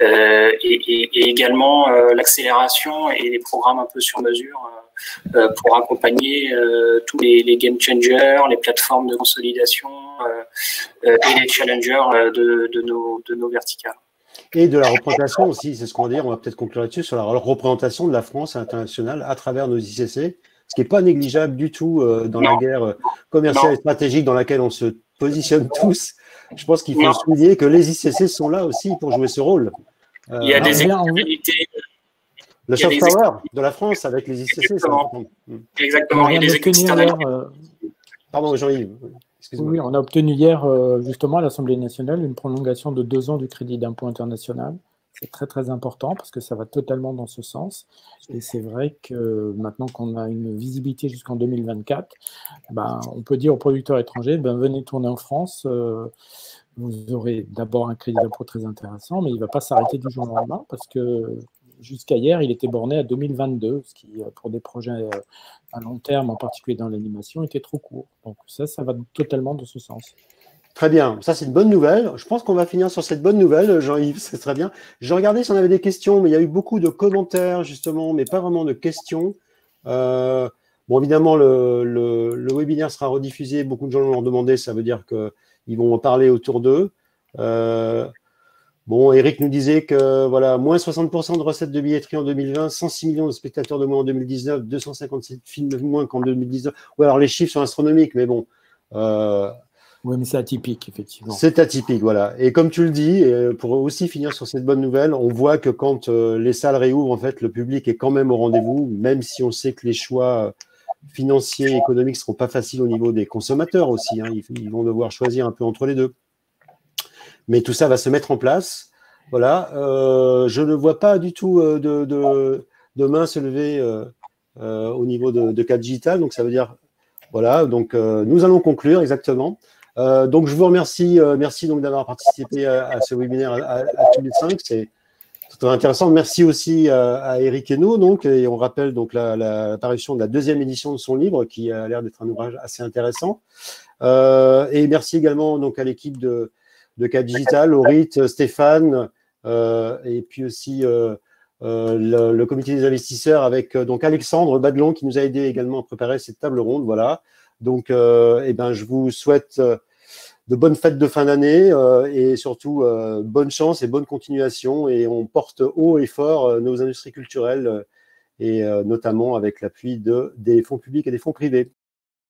et également l'accélération et les programmes un peu sur mesure pour accompagner tous les game changers, les plateformes de consolidation et les challengers de nos verticales. Et de la représentation aussi, c'est ce qu'on va dire, on va peut-être conclure là-dessus, sur la représentation de la France à l'international à travers nos ICC, ce qui n'est pas négligeable du tout dans la guerre commerciale et stratégique dans laquelle on se positionne tous. Je pense qu'il faut souligner que les ICC sont là aussi pour jouer ce rôle. Il y a des externalités. Le soft power de la France avec les ICC. Exactement. Il y a des externalités. Pardon, Jean-Yves. Oui, on a obtenu hier, justement, à l'Assemblée nationale, une prolongation de 2 ans du crédit d'impôt international. C'est très, très important parce que ça va totalement dans ce sens. Et c'est vrai que maintenant qu'on a une visibilité jusqu'en 2024, on peut dire aux producteurs étrangers, venez tourner en France. Vous aurez d'abord un crédit d'impôt très intéressant, mais il ne va pas s'arrêter du jour au lendemain parce que jusqu'à hier, il était borné à 2022, ce qui, pour des projets à long terme, en particulier dans l'animation, était trop court. Donc ça va totalement dans ce sens. Très bien, ça c'est une bonne nouvelle. Je pense qu'on va finir sur cette bonne nouvelle, Jean-Yves, c'est très bien. J'ai regardé si on avait des questions, mais il y a eu beaucoup de commentaires justement, mais pas vraiment de questions. Bon, évidemment, le webinaire sera rediffusé, beaucoup de gens l'ont demandé, ça veut dire qu'ils vont en parler autour d'eux. Bon, Eric nous disait que voilà, moins 60% de recettes de billetterie en 2020, 106 millions de spectateurs de moins en 2019, 257 films de moins qu'en 2019. Ouais, alors les chiffres sont astronomiques, mais bon. Oui, mais c'est atypique, effectivement. C'est atypique, voilà. Et comme tu le dis, pour aussi finir sur cette bonne nouvelle, on voit que quand les salles réouvrent, en fait, le public est quand même au rendez-vous, même si on sait que les choix financiers et économiques ne seront pas faciles au niveau des consommateurs aussi. Hein. Ils vont devoir choisir un peu entre les deux. Mais tout ça va se mettre en place. Voilà. Je ne vois pas du tout de main se lever au niveau de Cap Digital. Donc, ça veut dire, voilà. Donc, nous allons conclure exactement. Donc, je vous remercie. Merci donc d'avoir participé à ce webinaire à tous les 5. C'est très intéressant. Merci aussi à Eric Hainaut. Donc, et on rappelle donc l'apparition de la 2e édition de son livre, qui a l'air d'être un ouvrage assez intéressant. Et merci également donc à l'équipe de Cap Digital, Aurit, Stéphane, et puis aussi le comité des investisseurs avec donc Alexandre Badelon qui nous a aidé également à préparer cette table ronde. Voilà. Donc, je vous souhaite de bonnes fêtes de fin d'année et surtout bonne chance et bonne continuation. Et on porte haut et fort nos industries culturelles et notamment avec l'appui des fonds publics et des fonds privés.